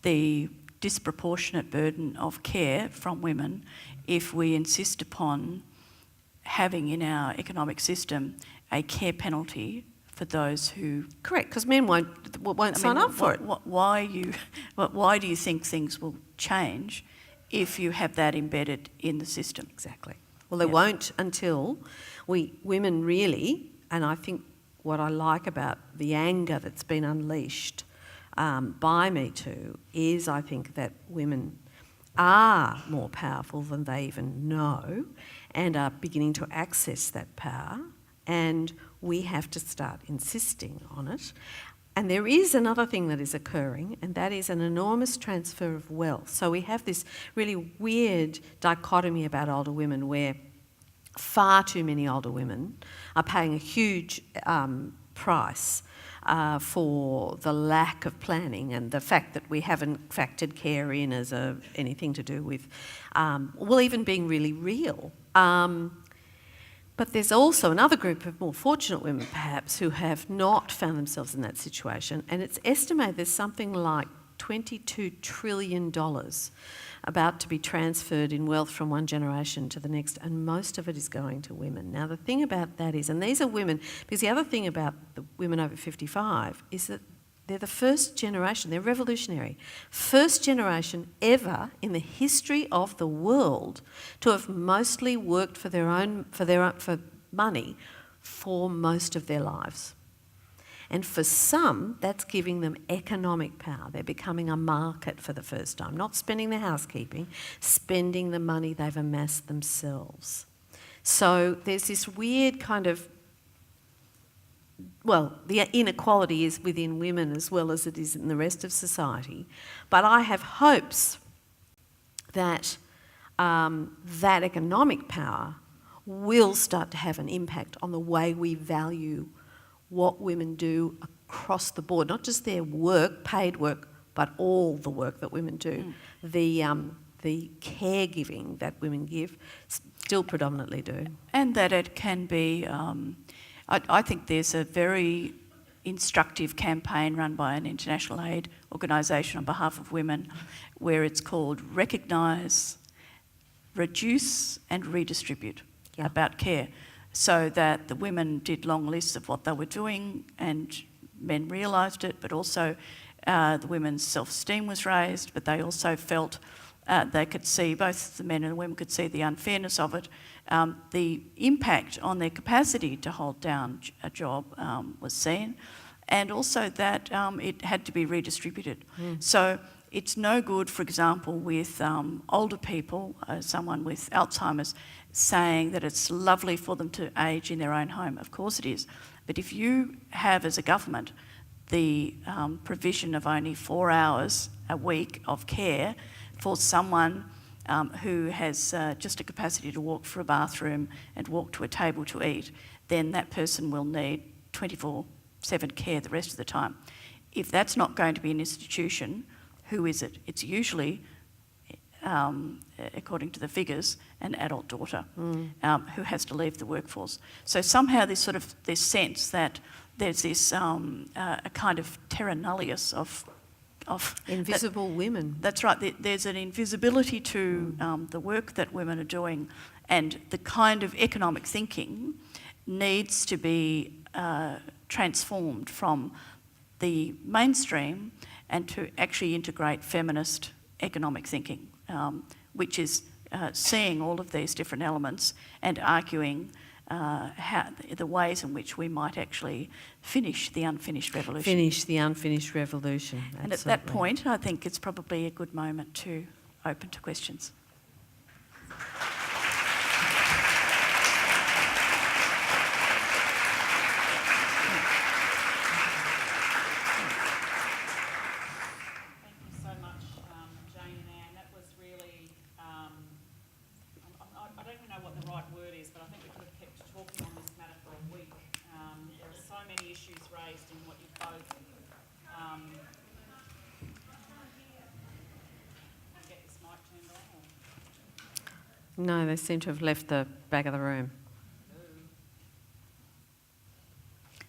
the disproportionate burden of care from women if we insist upon having in our economic system a care penalty for those who... Correct, because men won't sign up for it. Why do you think things will change if you have that embedded in the system? Exactly. Well, they won't until women really, and I think what I like about the anger that's been unleashed by Me Too is I think that women are more powerful than they even know and are beginning to access that power, and we have to start insisting on it. And there is another thing that is occurring, and that is an enormous transfer of wealth. So we have this really weird dichotomy about older women where far too many older women are paying a huge price for the lack of planning and the fact that we haven't factored care in as anything to do with, even being really real. But there's also another group of more fortunate women, perhaps, who have not found themselves in that situation, and it's estimated there's something like $22 trillion about to be transferred in wealth from one generation to the next, and most of it is going to women. Now, the thing about that is, and these are women, because the other thing about the women over 55 is that they're the first generation, they're revolutionary, first generation ever in the history of the world to have mostly worked for money for most of their lives. And for some, that's giving them economic power. They're becoming a market for the first time, not spending their housekeeping, spending the money they've amassed themselves. So there's this weird kind of, the inequality is within women as well as it is in the rest of society. But I have hopes that that economic power will start to have an impact on the way we value what women do across the board, not just their work, paid work, but all the work that women do. The caregiving that women give still predominantly do. And that it can be, I think there's a very instructive campaign run by an international aid organisation on behalf of women where it's called Recognise, Reduce and Redistribute about care. So that the women did long lists of what they were doing and men realised it, but also the women's self-esteem was raised, but they also felt they could see, both the men and the women could see the unfairness of it. The impact on their capacity to hold down a job was seen, and also that it had to be redistributed. So it's no good, for example, with older people, someone with Alzheimer's, saying that it's lovely for them to age in their own home. Of course it is. But if you have, as a government, the provision of only 4 hours a week of care for someone who has just a capacity to walk for a bathroom and walk to a table to eat, then that person will need 24/7 care the rest of the time. If that's not going to be an institution, who is it? It's usually, according to the figures, an adult daughter who has to leave the workforce. So somehow this sense that there's this a kind of terra nullius of invisible women. That's right. There's an invisibility to the work that women are doing, and the kind of economic thinking needs to be transformed from the mainstream and to actually integrate feminist economic thinking, which is seeing all of these different elements and arguing the ways in which we might actually finish the unfinished revolution. Finish the unfinished revolution. Absolutely. And at that point, I think it's probably a good moment to open to questions. issues raised in what you've both get this mic turned on? No, they seem to have left the back of the room.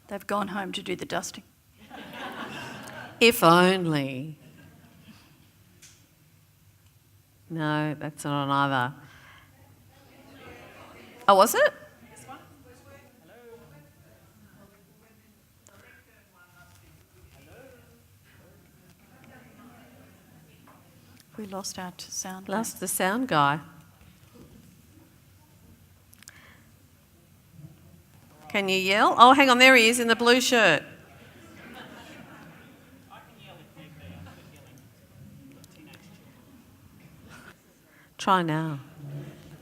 They've gone home to do the dusting. If only. No, that's not on either. Oh, was it? This one? Hello? We lost our sound. Lost the sound guy. Can you yell? Oh, hang on, there he is in the blue shirt. I can yell if need be. I'm good yelling. Teenage children. Try now.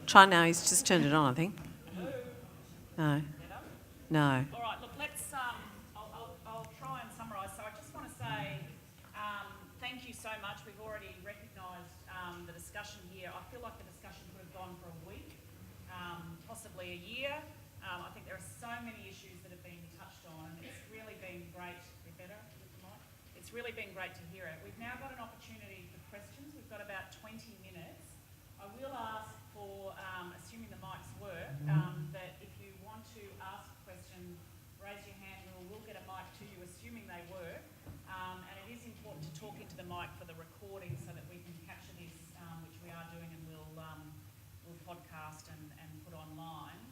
Try now, he's just turned it on, I think. No. Better? No. All right, look, let's, I'll try and summarise. So I just want to say thank you so much. We've already recognised the discussion here. I feel like the discussion could have gone for a week, possibly a year. I think there are so many issues that have been touched on, and it's really been great. It's really been great to hear it. We've now got an opportunity for questions. We've got about 20 minutes. I will ask for, assuming the mics work, that if you want to ask a question, raise your hand and we'll get a mic to you, assuming they work. And it is important to talk into the mic for the recording so that we can capture this, which we are doing, and we'll podcast and put online.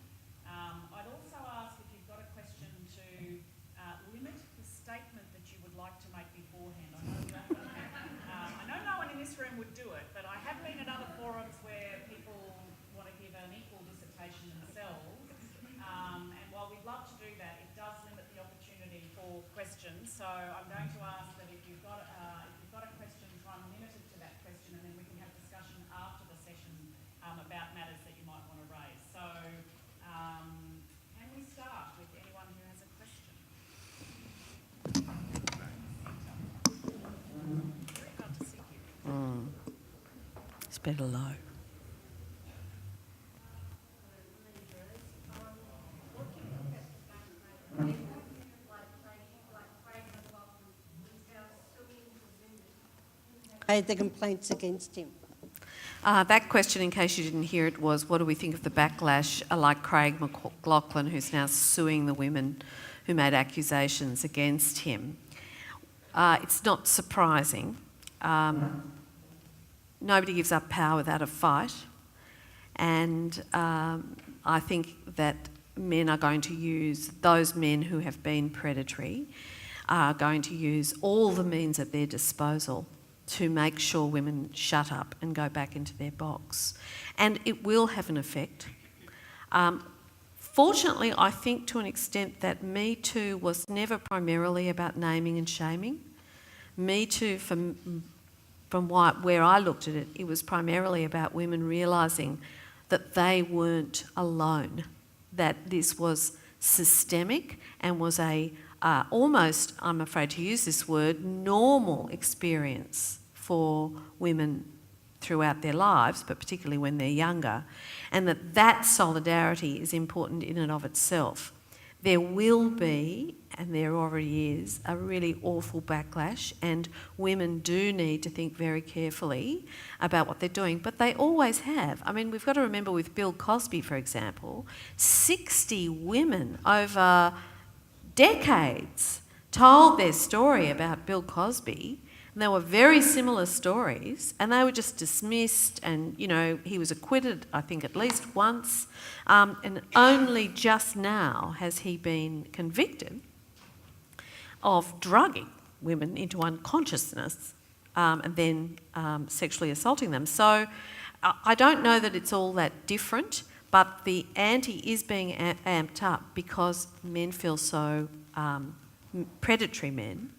I'd also ask if you've got a question to limit the statement that you would like to make beforehand. I know no one in this room would do it, but I have been at other forums where people want to give an equal dissertation themselves. And while we'd love to do that, it does limit the opportunity for questions. So I'm going to ask that if you've got a question, try and limit it to that question, and then we can have discussion after the session about matters that you might want to raise. So can we start with anyone who has a question? Very hard to see you. It's better low. Made the complaints against him. That question, in case you didn't hear it, was what do we think of the backlash like Craig McLaughlin, who's now suing the women who made accusations against him? It's not surprising. Nobody gives up power without a fight. And I think that men are going to use, those men who have been predatory, are going to use all the means at their disposal to make sure women shut up and go back into their box. And it will have an effect. Fortunately, I think to an extent that Me Too was never primarily about naming and shaming. Me Too, from where I looked at it, it was primarily about women realising that they weren't alone, that this was systemic and was a almost, I'm afraid to use this word, normal experience for women throughout their lives, but particularly when they're younger, and that solidarity is important in and of itself. There will be, and there already is, a really awful backlash, and women do need to think very carefully about what they're doing, but they always have. I mean, we've got to remember with Bill Cosby, for example, 60 women over decades told their story about Bill Cosby, and they were very similar stories, and they were just dismissed, and, you know, he was acquitted, I think, at least once, and only just now has he been convicted of drugging women into unconsciousness and then sexually assaulting them. So I don't know that it's all that different, but the ante is being amped up because men feel so, predatory men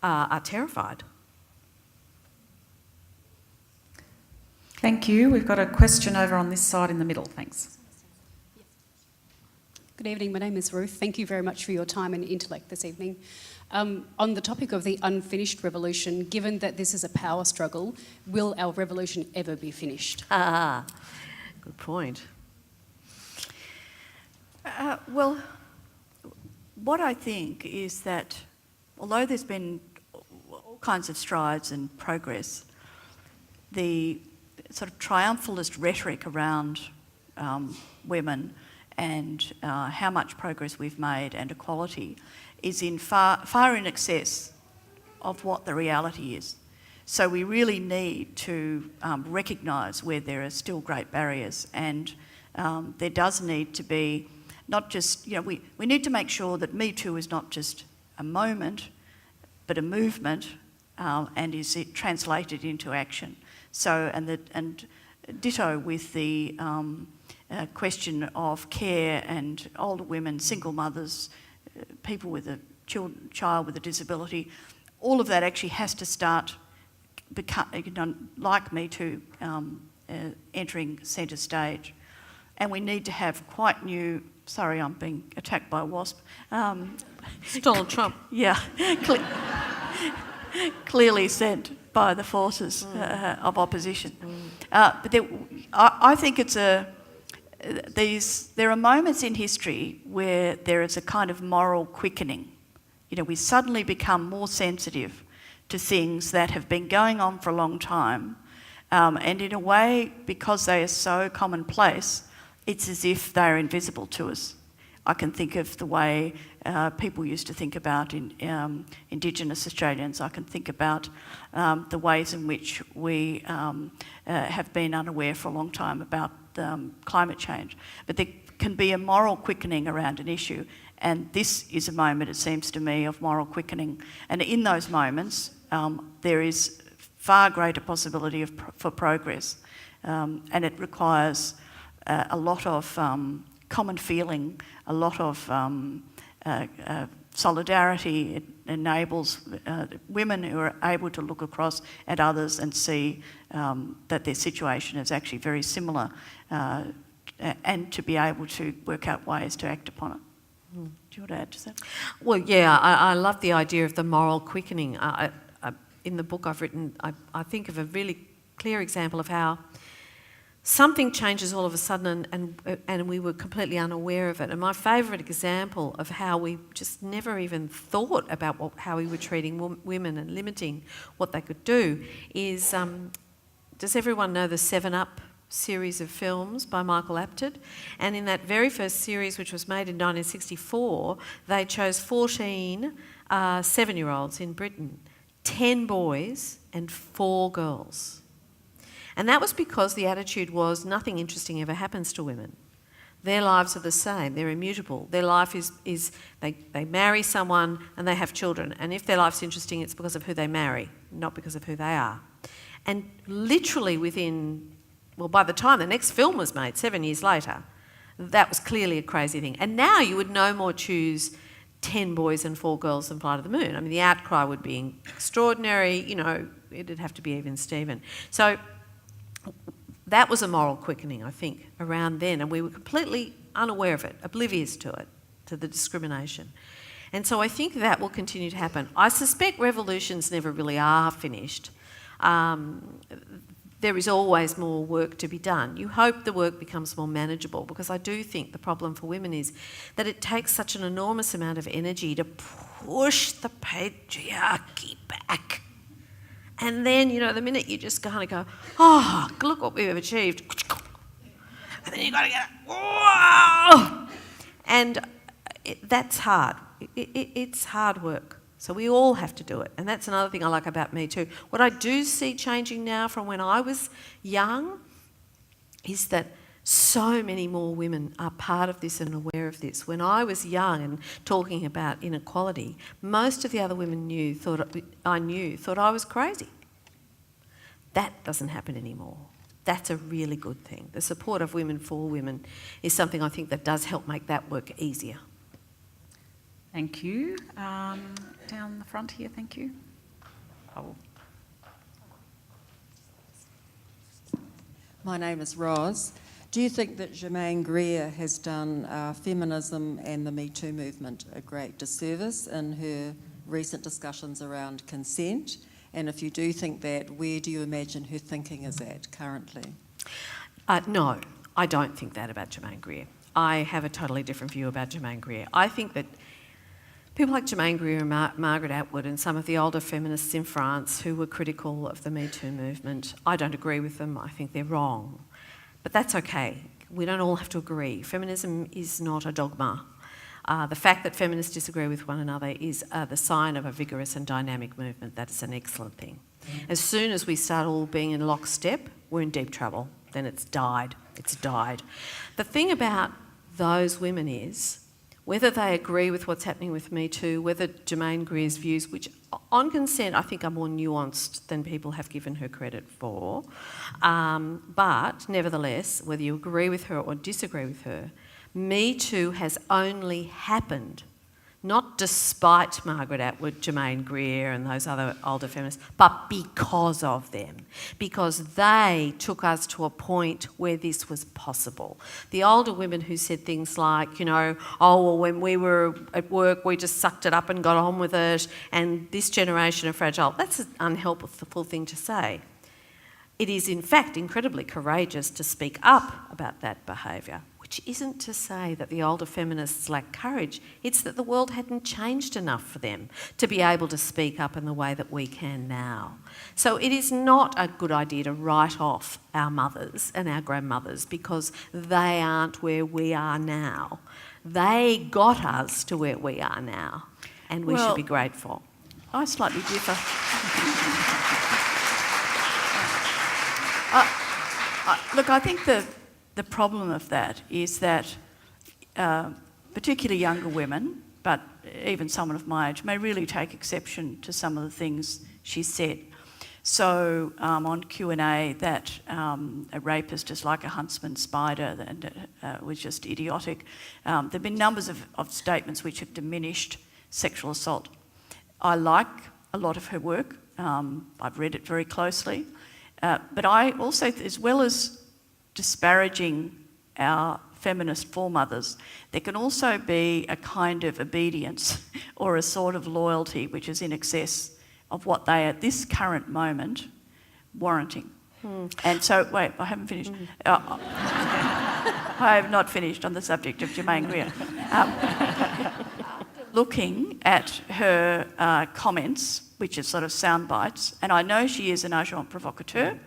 are terrified. Thank you. We've got a question over on this side in the middle. Thanks. Good evening. My name is Ruth. Thank you very much for your time and intellect this evening. On the topic of the unfinished revolution, given that this is a power struggle, will our revolution ever be finished? Good point. Well, what I think is that although there's been all kinds of strides and progress, the sort of triumphalist rhetoric around women and how much progress we've made and equality is in far in excess of what the reality is. So we really need to recognise where there are still great barriers, and there does need to be not just, we need to make sure that Me Too is not just a moment, but a movement, and is it translated into action. So, and ditto with the question of care and older women, single mothers, people with a child with a disability. All of that actually has to start like Me Too, entering centre stage. And we need to have quite new, sorry, I'm being attacked by a wasp. It's Donald Trump. Yeah, clearly sent by the forces of opposition. But I think there are moments in history where there is a kind of moral quickening. We suddenly become more sensitive to things that have been going on for a long time, and in a way, because they are so commonplace, it's as if they're invisible to us. I can think of the way people used to think about Indigenous Australians. I can think about the ways in which we have been unaware for a long time about climate change. But there can be a moral quickening around an issue, and this is a moment, it seems to me, of moral quickening. And in those moments, there is far greater possibility for progress, and it requires a lot of common feeling, a lot of solidarity. It enables women who are able to look across at others and see that their situation is actually very similar, and to be able to work out ways to act upon it. Do you want to add to that? Well, yeah, I love the idea of the moral quickening. In the book I've written, I think of a really clear example of how something changes all of a sudden and we were completely unaware of it. And my favourite example of how we just never even thought about how we were treating women and limiting what they could do is, does everyone know the 7 Up series of films by Michael Apted? And in that very first series, which was made in 1964, they chose 14 7-year-olds in Britain, 10 boys and 4 girls. And that was because the attitude was nothing interesting ever happens to women. Their lives are the same, they're immutable. Their life is they marry someone and they have children. And if their life's interesting, it's because of who they marry, not because of who they are. And literally by the time the next film was made, 7 years later, that was clearly a crazy thing. And now you would no more choose 10 boys and 4 girls than fly to the moon. I mean, the outcry would be extraordinary, it'd have to be even Steven. So that was a moral quickening, I think, around then, and we were completely unaware of it, oblivious to it, to the discrimination. And so I think that will continue to happen. I suspect revolutions never really are finished. There is always more work to be done. You hope the work becomes more manageable, because I do think the problem for women is that it takes such an enormous amount of energy to push the patriarchy back. And then, the minute you just kind of go, oh, look what we've achieved. And then you've got to get, whoa! And that's hard. It's hard work. So we all have to do it. And that's another thing I like about Me Too. What I do see changing now from when I was young is that so many more women are part of this and aware of this. When I was young and talking about inequality, most of the other women thought I was crazy. That doesn't happen anymore. That's a really good thing. The support of women for women is something I think that does help make that work easier. Thank you. Down the front here, thank you. Oh. My name is Roz. Do you think that Germaine Greer has done feminism and the Me Too movement a great disservice in her recent discussions around consent? And if you do think that, where do you imagine her thinking is at currently? No, I don't think that about Germaine Greer. I have a totally different view about Germaine Greer. I think that People like Germaine Greer and Margaret Atwood and some of the older feminists in France who were critical of the Me Too movement, I don't agree with them. I think they're wrong. But that's okay. We don't all have to agree. Feminism is not a dogma. The fact that feminists disagree with one another is the sign of a vigorous and dynamic movement. That is an excellent thing. As soon as we start all being in lockstep, we're in deep trouble. Then it's died. It's died. The thing about those women is, whether they agree with what's happening with Me Too, whether Germaine Greer's views, which on consent I think are more nuanced than people have given her credit for, but nevertheless, whether you agree with her or disagree with her, Me Too has only happened, not despite Margaret Atwood, Germaine Greer and those other older feminists, but because of them. Because they took us to a point where this was possible. The older women who said things like, you know, oh, well, when we were at work, we just sucked it up and got on with it, and this generation are fragile. That's an unhelpful thing to say. It is, in fact, incredibly courageous to speak up about that behaviour, which isn't to say that the older feminists lack courage. It's that the world hadn't changed enough for them to be able to speak up in the way that we can now. So it is not a good idea to write off our mothers and our grandmothers because they aren't where we are now. They got us to where we are now, and we should be grateful. I slightly differ. Look, I think the problem of that is that particularly younger women, but even someone of my age, may really take exception to some of the things she said. So on Q&A that a rapist is like a huntsman spider and was just idiotic. There have been numbers of statements which have diminished sexual assault. I like a lot of her work. I've read it very closely. But I also, as well as disparaging our feminist foremothers, there can also be a kind of obedience or a sort of loyalty which is in excess of what they at this current moment warranting. And so, wait, I haven't finished. I have not finished on the subject of Germaine Greer. Looking at her comments, which are sort of sound bites, and I know she is an agent provocateur.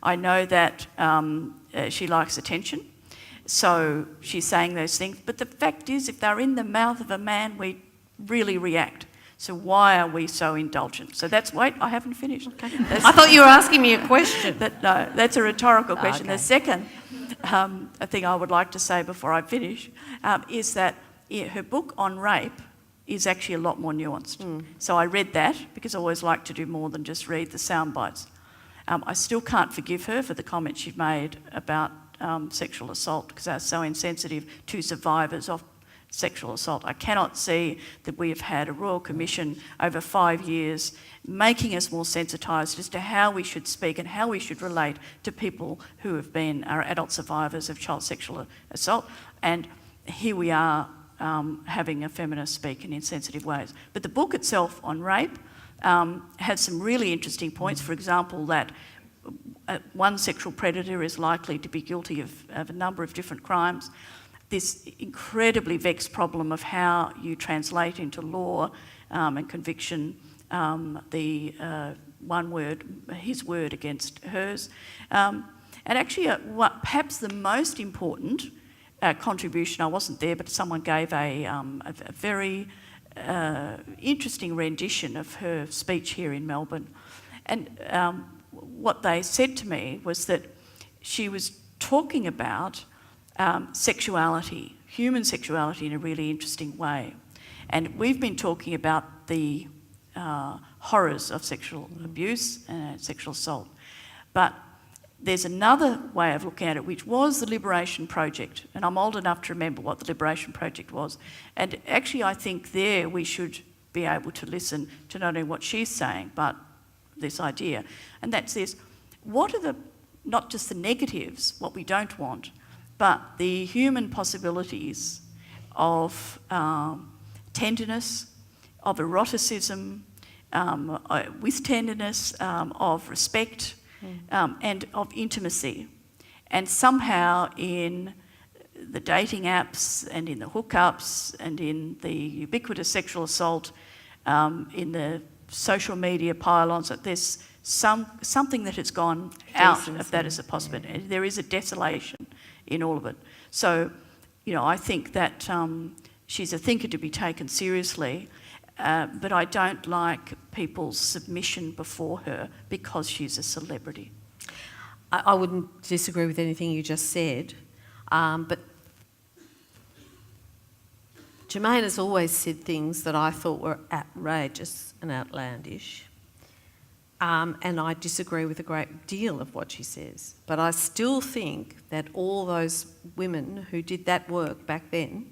I know that she likes attention, so she's saying those things. But the fact is, if they're in the mouth of a man, we really react. So why are we so indulgent? So that's, wait, I haven't finished. Okay. I thought you were asking me a question. No, that's a rhetorical question. Okay. The second thing I would like to say before I finish is that her book on rape is actually a lot more nuanced. So I read that because I always like to do more than just read the sound bites. I still can't forgive her for the comments she made about sexual assault because they're so insensitive to survivors of sexual assault. I cannot see that we have had a Royal Commission over 5 years making us more sensitised as to how we should speak and how we should relate to people who have been our adult survivors of child sexual assault. And here we are having a feminist speak in insensitive ways. But the book itself on rape has some really interesting points. For example, that one sexual predator is likely to be guilty of a number of different crimes. This incredibly vexed problem of how you translate into law and conviction the one word, his word against hers. And actually, perhaps the most important contribution, I wasn't there, but someone gave a very interesting rendition of her speech here in Melbourne. And what they said to me was that she was talking about sexuality, human sexuality in a really interesting way. And we've been talking about the horrors of sexual abuse and sexual assault. But there's another way of looking at it, which was the Liberation Project. And I'm old enough to remember what the Liberation Project was. And actually, I think there we should be able to listen to not only what she's saying, but this idea. And that's this: what are not just the negatives, what we don't want, but the human possibilities of tenderness, of eroticism, with tenderness, of respect, and of intimacy. And somehow in the dating apps and in the hookups and in the ubiquitous sexual assault, in the social media pylons, that there's something that has gone out of that as a possibility. There is a desolation in all of it. So, I think that she's a thinker to be taken seriously, but I don't like people's submission before her because she's a celebrity. I wouldn't disagree with anything you just said, but Germaine has always said things that I thought were outrageous and outlandish, and I disagree with a great deal of what she says. But I still think that all those women who did that work back then,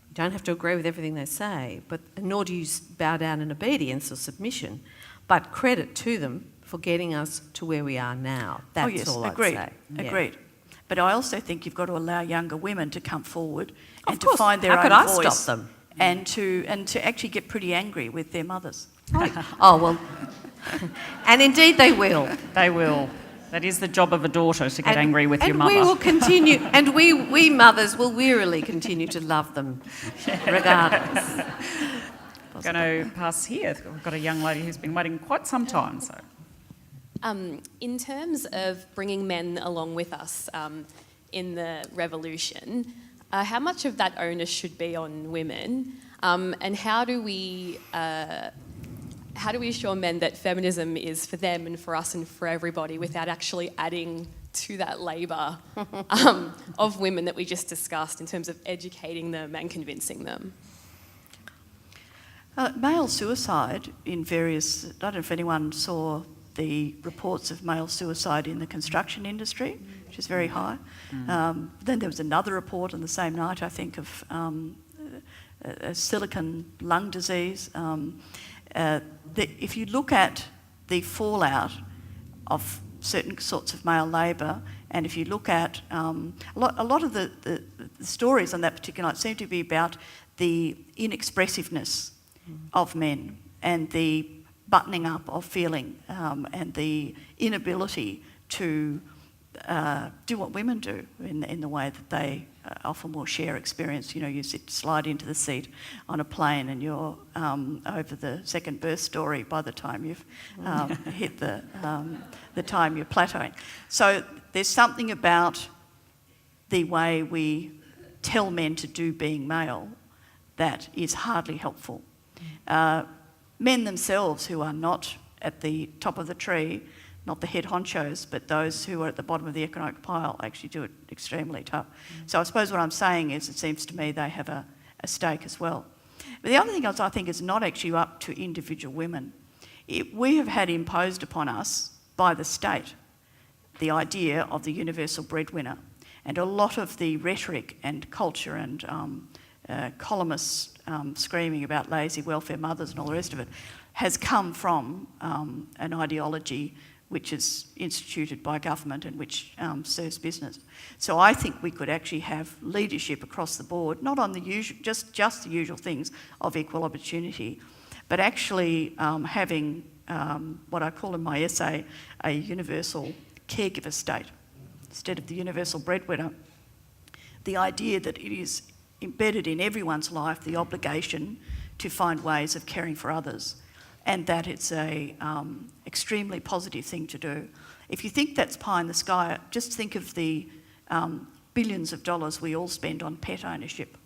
you don't have to agree with everything they say, but nor do you bow down in obedience or submission, but credit to them for getting us to where we are now. That's all I'd say. Agreed. But I also think you've got to allow younger women to come forward and Of course. to find their How own could I voice, stop them? and to actually get pretty angry with their mothers. Oh, well, and indeed they will. They will. That is the job of a daughter, to get angry with your mother. And we will continue, and we mothers will wearily continue to love them, regardless. I'm going to pass here. We've got a young lady who's been waiting quite some time. So, in terms of bringing men along with us in the revolution, how much of that onus should be on women, and how do we assure men that feminism is for them and for us and for everybody without actually adding to that labour of women that we just discussed in terms of educating them and convincing them? Male suicide in various... I don't know if anyone saw the reports of male suicide in the construction industry, which is very high. Then there was another report on the same night, I think, of a silicon lung disease. If you look at the fallout of certain sorts of male labour, and if you look at a lot of the stories on that particular night seem to be about the inexpressiveness of men and the buttoning up of feeling, and the inability to do what women do in the way that they often will share experience. You slide into the seat on a plane and you're over the second birth story by the time you've hit the time you're plateauing. So there's something about the way we tell men to do being male that is hardly helpful. Men themselves who are not at the top of the tree, not the head honchos, but those who are at the bottom of the economic pile actually do it extremely tough. So I suppose what I'm saying is it seems to me they have a stake as well. But the other thing I think is not actually up to individual women. We have had imposed upon us by the state the idea of the universal breadwinner, and a lot of the rhetoric and culture and columnists screaming about lazy welfare mothers and all the rest of it has come from an ideology which is instituted by government and which serves business. So I think we could actually have leadership across the board, not on the usual, just the usual things of equal opportunity, but actually having what I call in my essay a universal caregiver state instead of the universal breadwinner. The idea that it is embedded in everyone's life the obligation to find ways of caring for others, and that it's a extremely positive thing to do. If you think that's pie in the sky, just think of the billions of dollars we all spend on pet ownership.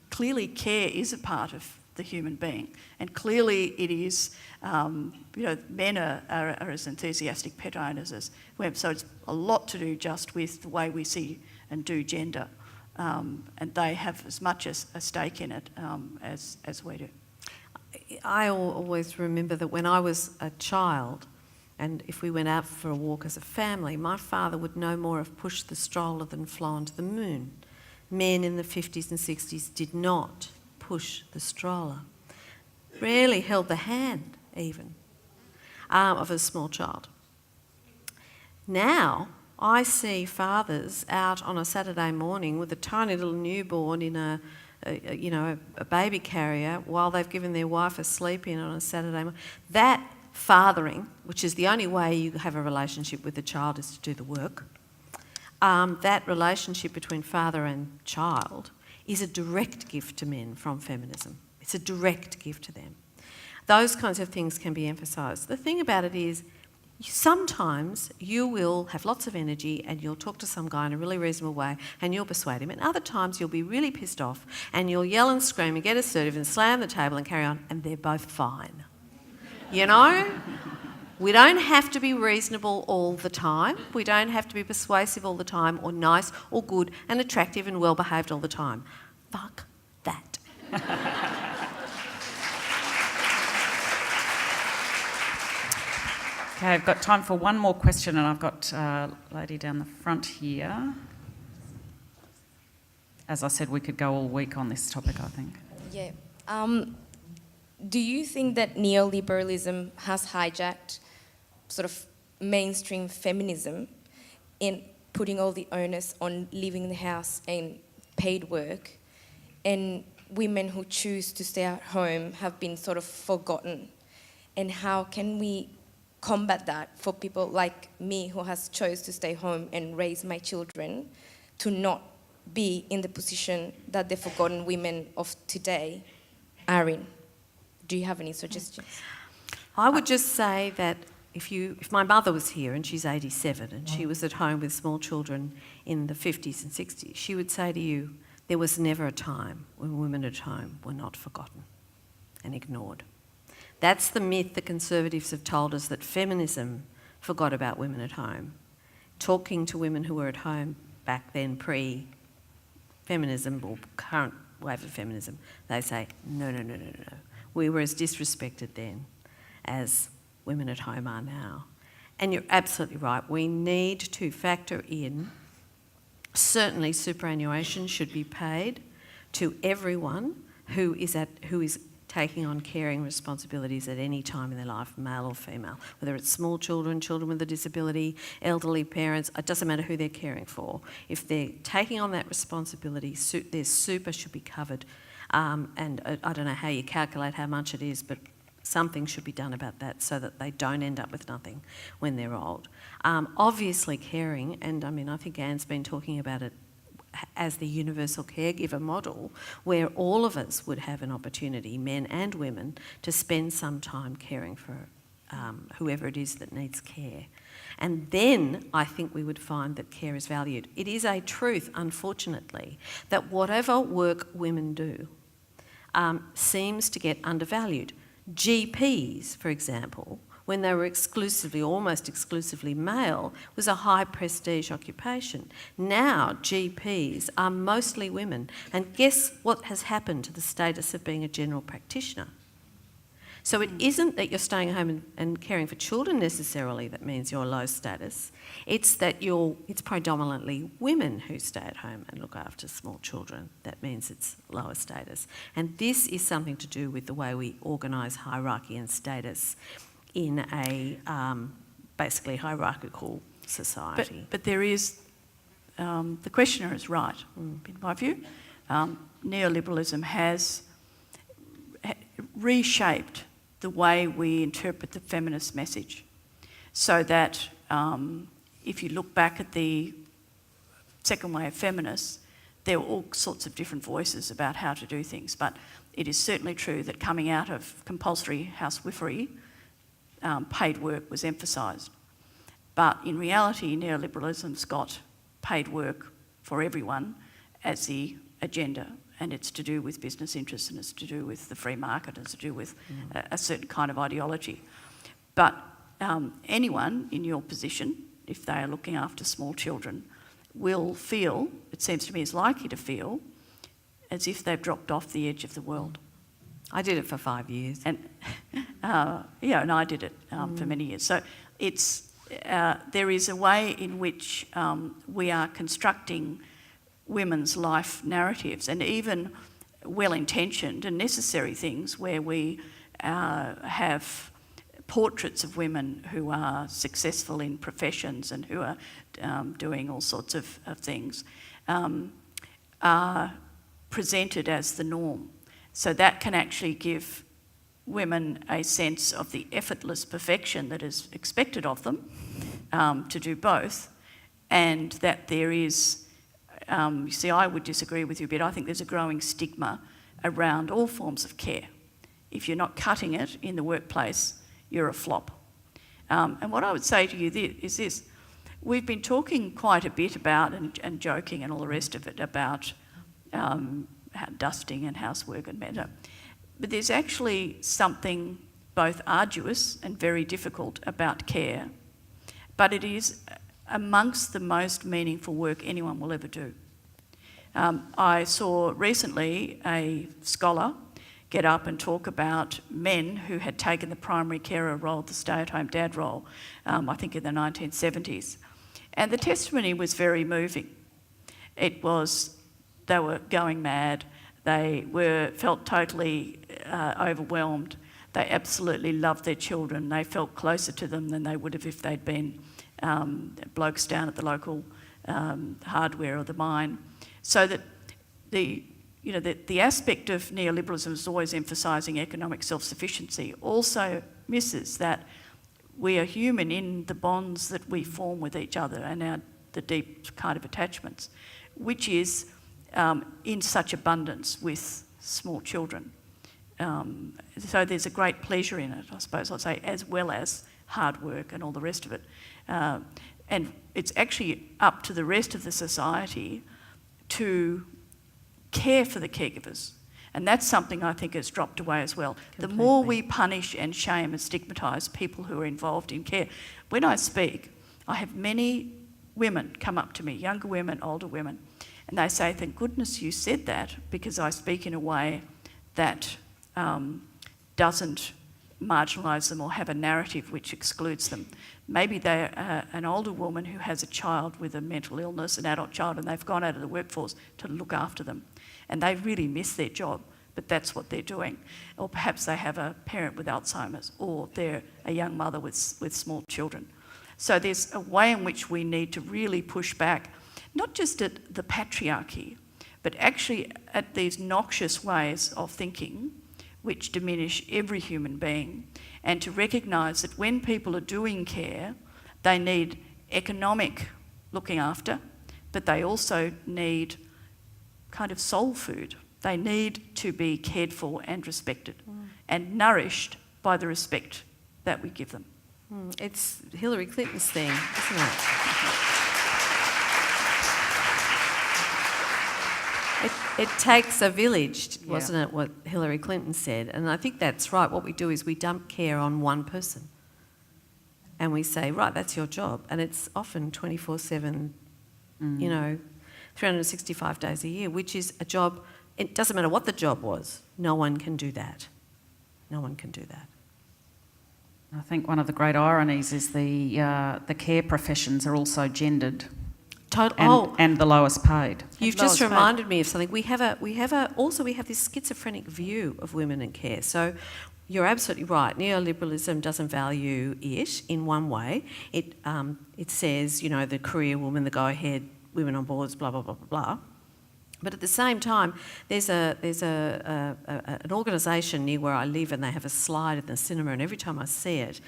Clearly care is a part of the human being, and clearly it is, men are as enthusiastic pet owners as women, so it's a lot to do just with the way we see and do gender. And they have as much as a stake in it as we do. I always remember that when I was a child, and if we went out for a walk as a family, my father would no more have pushed the stroller than flown to the moon. Men in the 50s and 60s did not push the stroller. Rarely held the hand, even, of a small child. Now, I see fathers out on a Saturday morning with a tiny little newborn in a baby carrier while they've given their wife a sleep in on a Saturday morning. That fathering, which is the only way you have a relationship with a child, is to do the work, that relationship between father and child is a direct gift to men from feminism. It's a direct gift to them. Those kinds of things can be emphasised. The thing about it is, sometimes you will have lots of energy and you'll talk to some guy in a really reasonable way and you'll persuade him, and other times you'll be really pissed off and you'll yell and scream and get assertive and slam the table and carry on, and they're both fine. You know? We don't have to be reasonable all the time. We don't have to be persuasive all the time, or nice or good and attractive and well behaved all the time. Fuck that. Okay, I've got time for one more question, and I've got a lady down the front here. As I said, we could go all week on this topic, I think. Yeah. Do you think that neoliberalism has hijacked sort of mainstream feminism in putting all the onus on leaving the house and paid work, and women who choose to stay at home have been sort of forgotten? And how can we combat that for people like me who has chose to stay home and raise my children, to not be in the position that the forgotten women of today are in? Do you have any suggestions? I would just say that if my mother was here, and she's 87, and she was at home with small children in the 50s and 60s, she would say to you, there was never a time when women at home were not forgotten and ignored. That's the myth the Conservatives have told us, that feminism forgot about women at home. Talking to women who were at home back then, pre-feminism or current wave of feminism, they say, no. We were as disrespected then as women at home are now. And you're absolutely right. We need to factor in, certainly superannuation should be paid to everyone who is taking on caring responsibilities at any time in their life, male or female, whether it's small children, children with a disability, elderly parents, it doesn't matter who they're caring for. If they're taking on that responsibility, their super should be covered. And I don't know how you calculate how much it is, but something should be done about that so that they don't end up with nothing when they're old. Obviously caring, and I mean, I think Anne's been talking about it as the universal caregiver model, where all of us would have an opportunity, men and women, to spend some time caring for whoever it is that needs care. And then I think we would find that care is valued. It is a truth, unfortunately, that whatever work women do seems to get undervalued. GPs, for example, when they were almost exclusively male, was a high prestige occupation. Now GPs are mostly women, and guess what has happened to the status of being a general practitioner? So it isn't that you're staying home and caring for children necessarily that means you're low status. It's that it's predominantly women who stay at home and look after small children. That means it's lower status. And this is something to do with the way we organise hierarchy and status in a basically hierarchical society. But there is, the questioner is right, in my view. Neoliberalism has reshaped the way we interpret the feminist message, so that if you look back at the second wave feminists, there were all sorts of different voices about how to do things, but it is certainly true that coming out of compulsory housewifery, paid work was emphasised. But in reality, neoliberalism's got paid work for everyone as the agenda, and it's to do with business interests, and it's to do with the free market, and it's to do with a certain kind of ideology. But anyone in your position, if they are looking after small children, will feel, it seems to me is likely to feel, as if they've dropped off the edge of the world. I did it for 5 years. And and I did it for many years. So it's there is a way in which we are constructing women's life narratives, and even well-intentioned and necessary things where we have portraits of women who are successful in professions and who are doing all sorts of things, are presented as the norm. So that can actually give women a sense of the effortless perfection that is expected of them to do both, and that there is, you see, I would disagree with you a bit. I think there's a growing stigma around all forms of care. If you're not cutting it in the workplace, you're a flop. And what I would say to you is this. We've been talking quite a bit about, and joking and all the rest of it, about dusting and housework and matter. But there's actually something both arduous and very difficult about care, but it is amongst the most meaningful work anyone will ever do. I saw recently a scholar get up and talk about men who had taken the primary carer role, the stay-at-home dad role, I think in the 1970s. And the testimony was very moving. It was, they were going mad, they felt totally overwhelmed, they absolutely loved their children, they felt closer to them than they would have if they'd been blokes down at the local hardware or the mine. So that the aspect of neoliberalism is always emphasising economic self-sufficiency also misses that we are human in the bonds that we form with each other and the deep kind of attachments, which is in such abundance with small children. So there's a great pleasure in it, I suppose I'd say, as well as hard work and all the rest of it. And it's actually up to the rest of the society to care for the caregivers. And that's something I think has dropped away as well. Completely. The more we punish and shame and stigmatise people who are involved in care. When I speak, I have many women come up to me, younger women, older women, and they say, thank goodness you said that, because I speak in a way that doesn't marginalise them or have a narrative which excludes them. Maybe they're an older woman who has a child with a mental illness, an adult child, and they've gone out of the workforce to look after them. And they really miss their job, but that's what they're doing. Or perhaps they have a parent with Alzheimer's, or they're a young mother with small children. So there's a way in which we need to really push back, not just at the patriarchy, but actually at these noxious ways of thinking which diminish every human being, and to recognise that when people are doing care, they need economic looking after, but they also need kind of soul food. They need to be cared for and respected and nourished by the respect that we give them. It's Hillary Clinton's thing, isn't it? It takes a village, wasn't it, what Hillary Clinton said? And I think that's right. What we do is we dump care on one person. And we say, right, that's your job. And it's often 24/7, 365 days a year, which is a job, it doesn't matter what the job was, no one can do that. No one can do that. I think one of the great ironies is the care professions are also gendered and the lowest paid. You've just reminded me of something. We have this schizophrenic view of women in care. So you're absolutely right. Neoliberalism doesn't value it in one way. It says, the career woman, the go-ahead, women on boards, blah, blah, blah, blah, blah. But at the same time, there's an organisation near where I live, and they have a slide in the cinema, and every time I see it,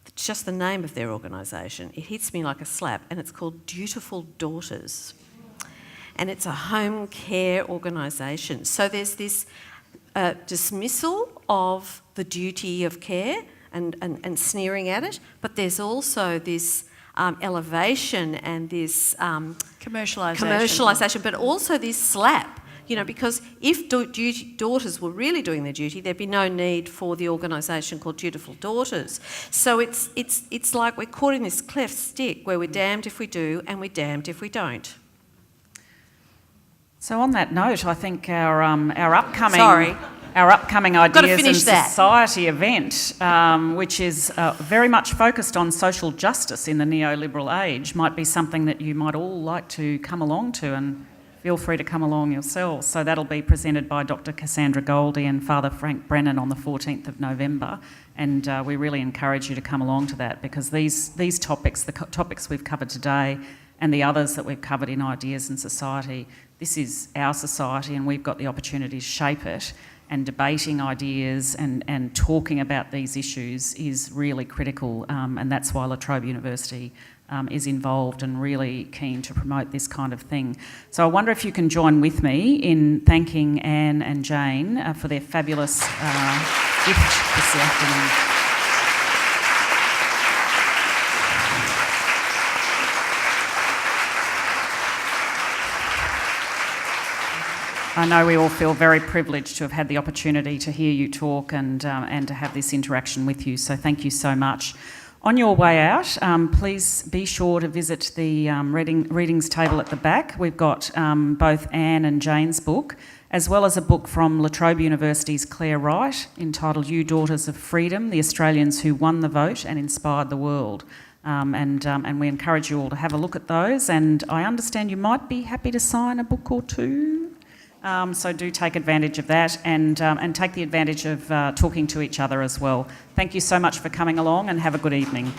it's just the name of their organisation. It hits me like a slap, and it's called Dutiful Daughters. And it's a home care organisation. So there's this dismissal of the duty of care and sneering at it, but there's also this elevation and this commercialisation, but also this slap, because if daughters were really doing their duty, there'd be no need for the organisation called Dutiful Daughters. So it's like we're caught in this cleft stick where we're damned if we do and we're damned if we don't. So on that note, I think our upcoming Ideas in Society event, which is very much focused on social justice in the neoliberal age, might be something that you might all like to come along to, and feel free to come along yourselves. So that'll be presented by Dr. Cassandra Goldie and Father Frank Brennan on the 14th of November, and we really encourage you to come along to that, because these topics, the topics we've covered today and the others that we've covered in Ideas in Society, this is our society and we've got the opportunity to shape it, and debating ideas and talking about these issues is really critical, and that's why La Trobe University is involved and really keen to promote this kind of thing. So I wonder if you can join with me in thanking Anne and Jane for their fabulous gift this afternoon. I know we all feel very privileged to have had the opportunity to hear you talk and to have this interaction with you, so thank you so much. On your way out, please be sure to visit the readings table at the back. We've got both Anne and Jane's book, as well as a book from La Trobe University's Claire Wright entitled You Daughters of Freedom, the Australians Who Won the Vote and Inspired the World. And we encourage you all to have a look at those, and I understand you might be happy to sign a book or two. So do take advantage of that and take the advantage of talking to each other as well. Thank you so much for coming along and have a good evening.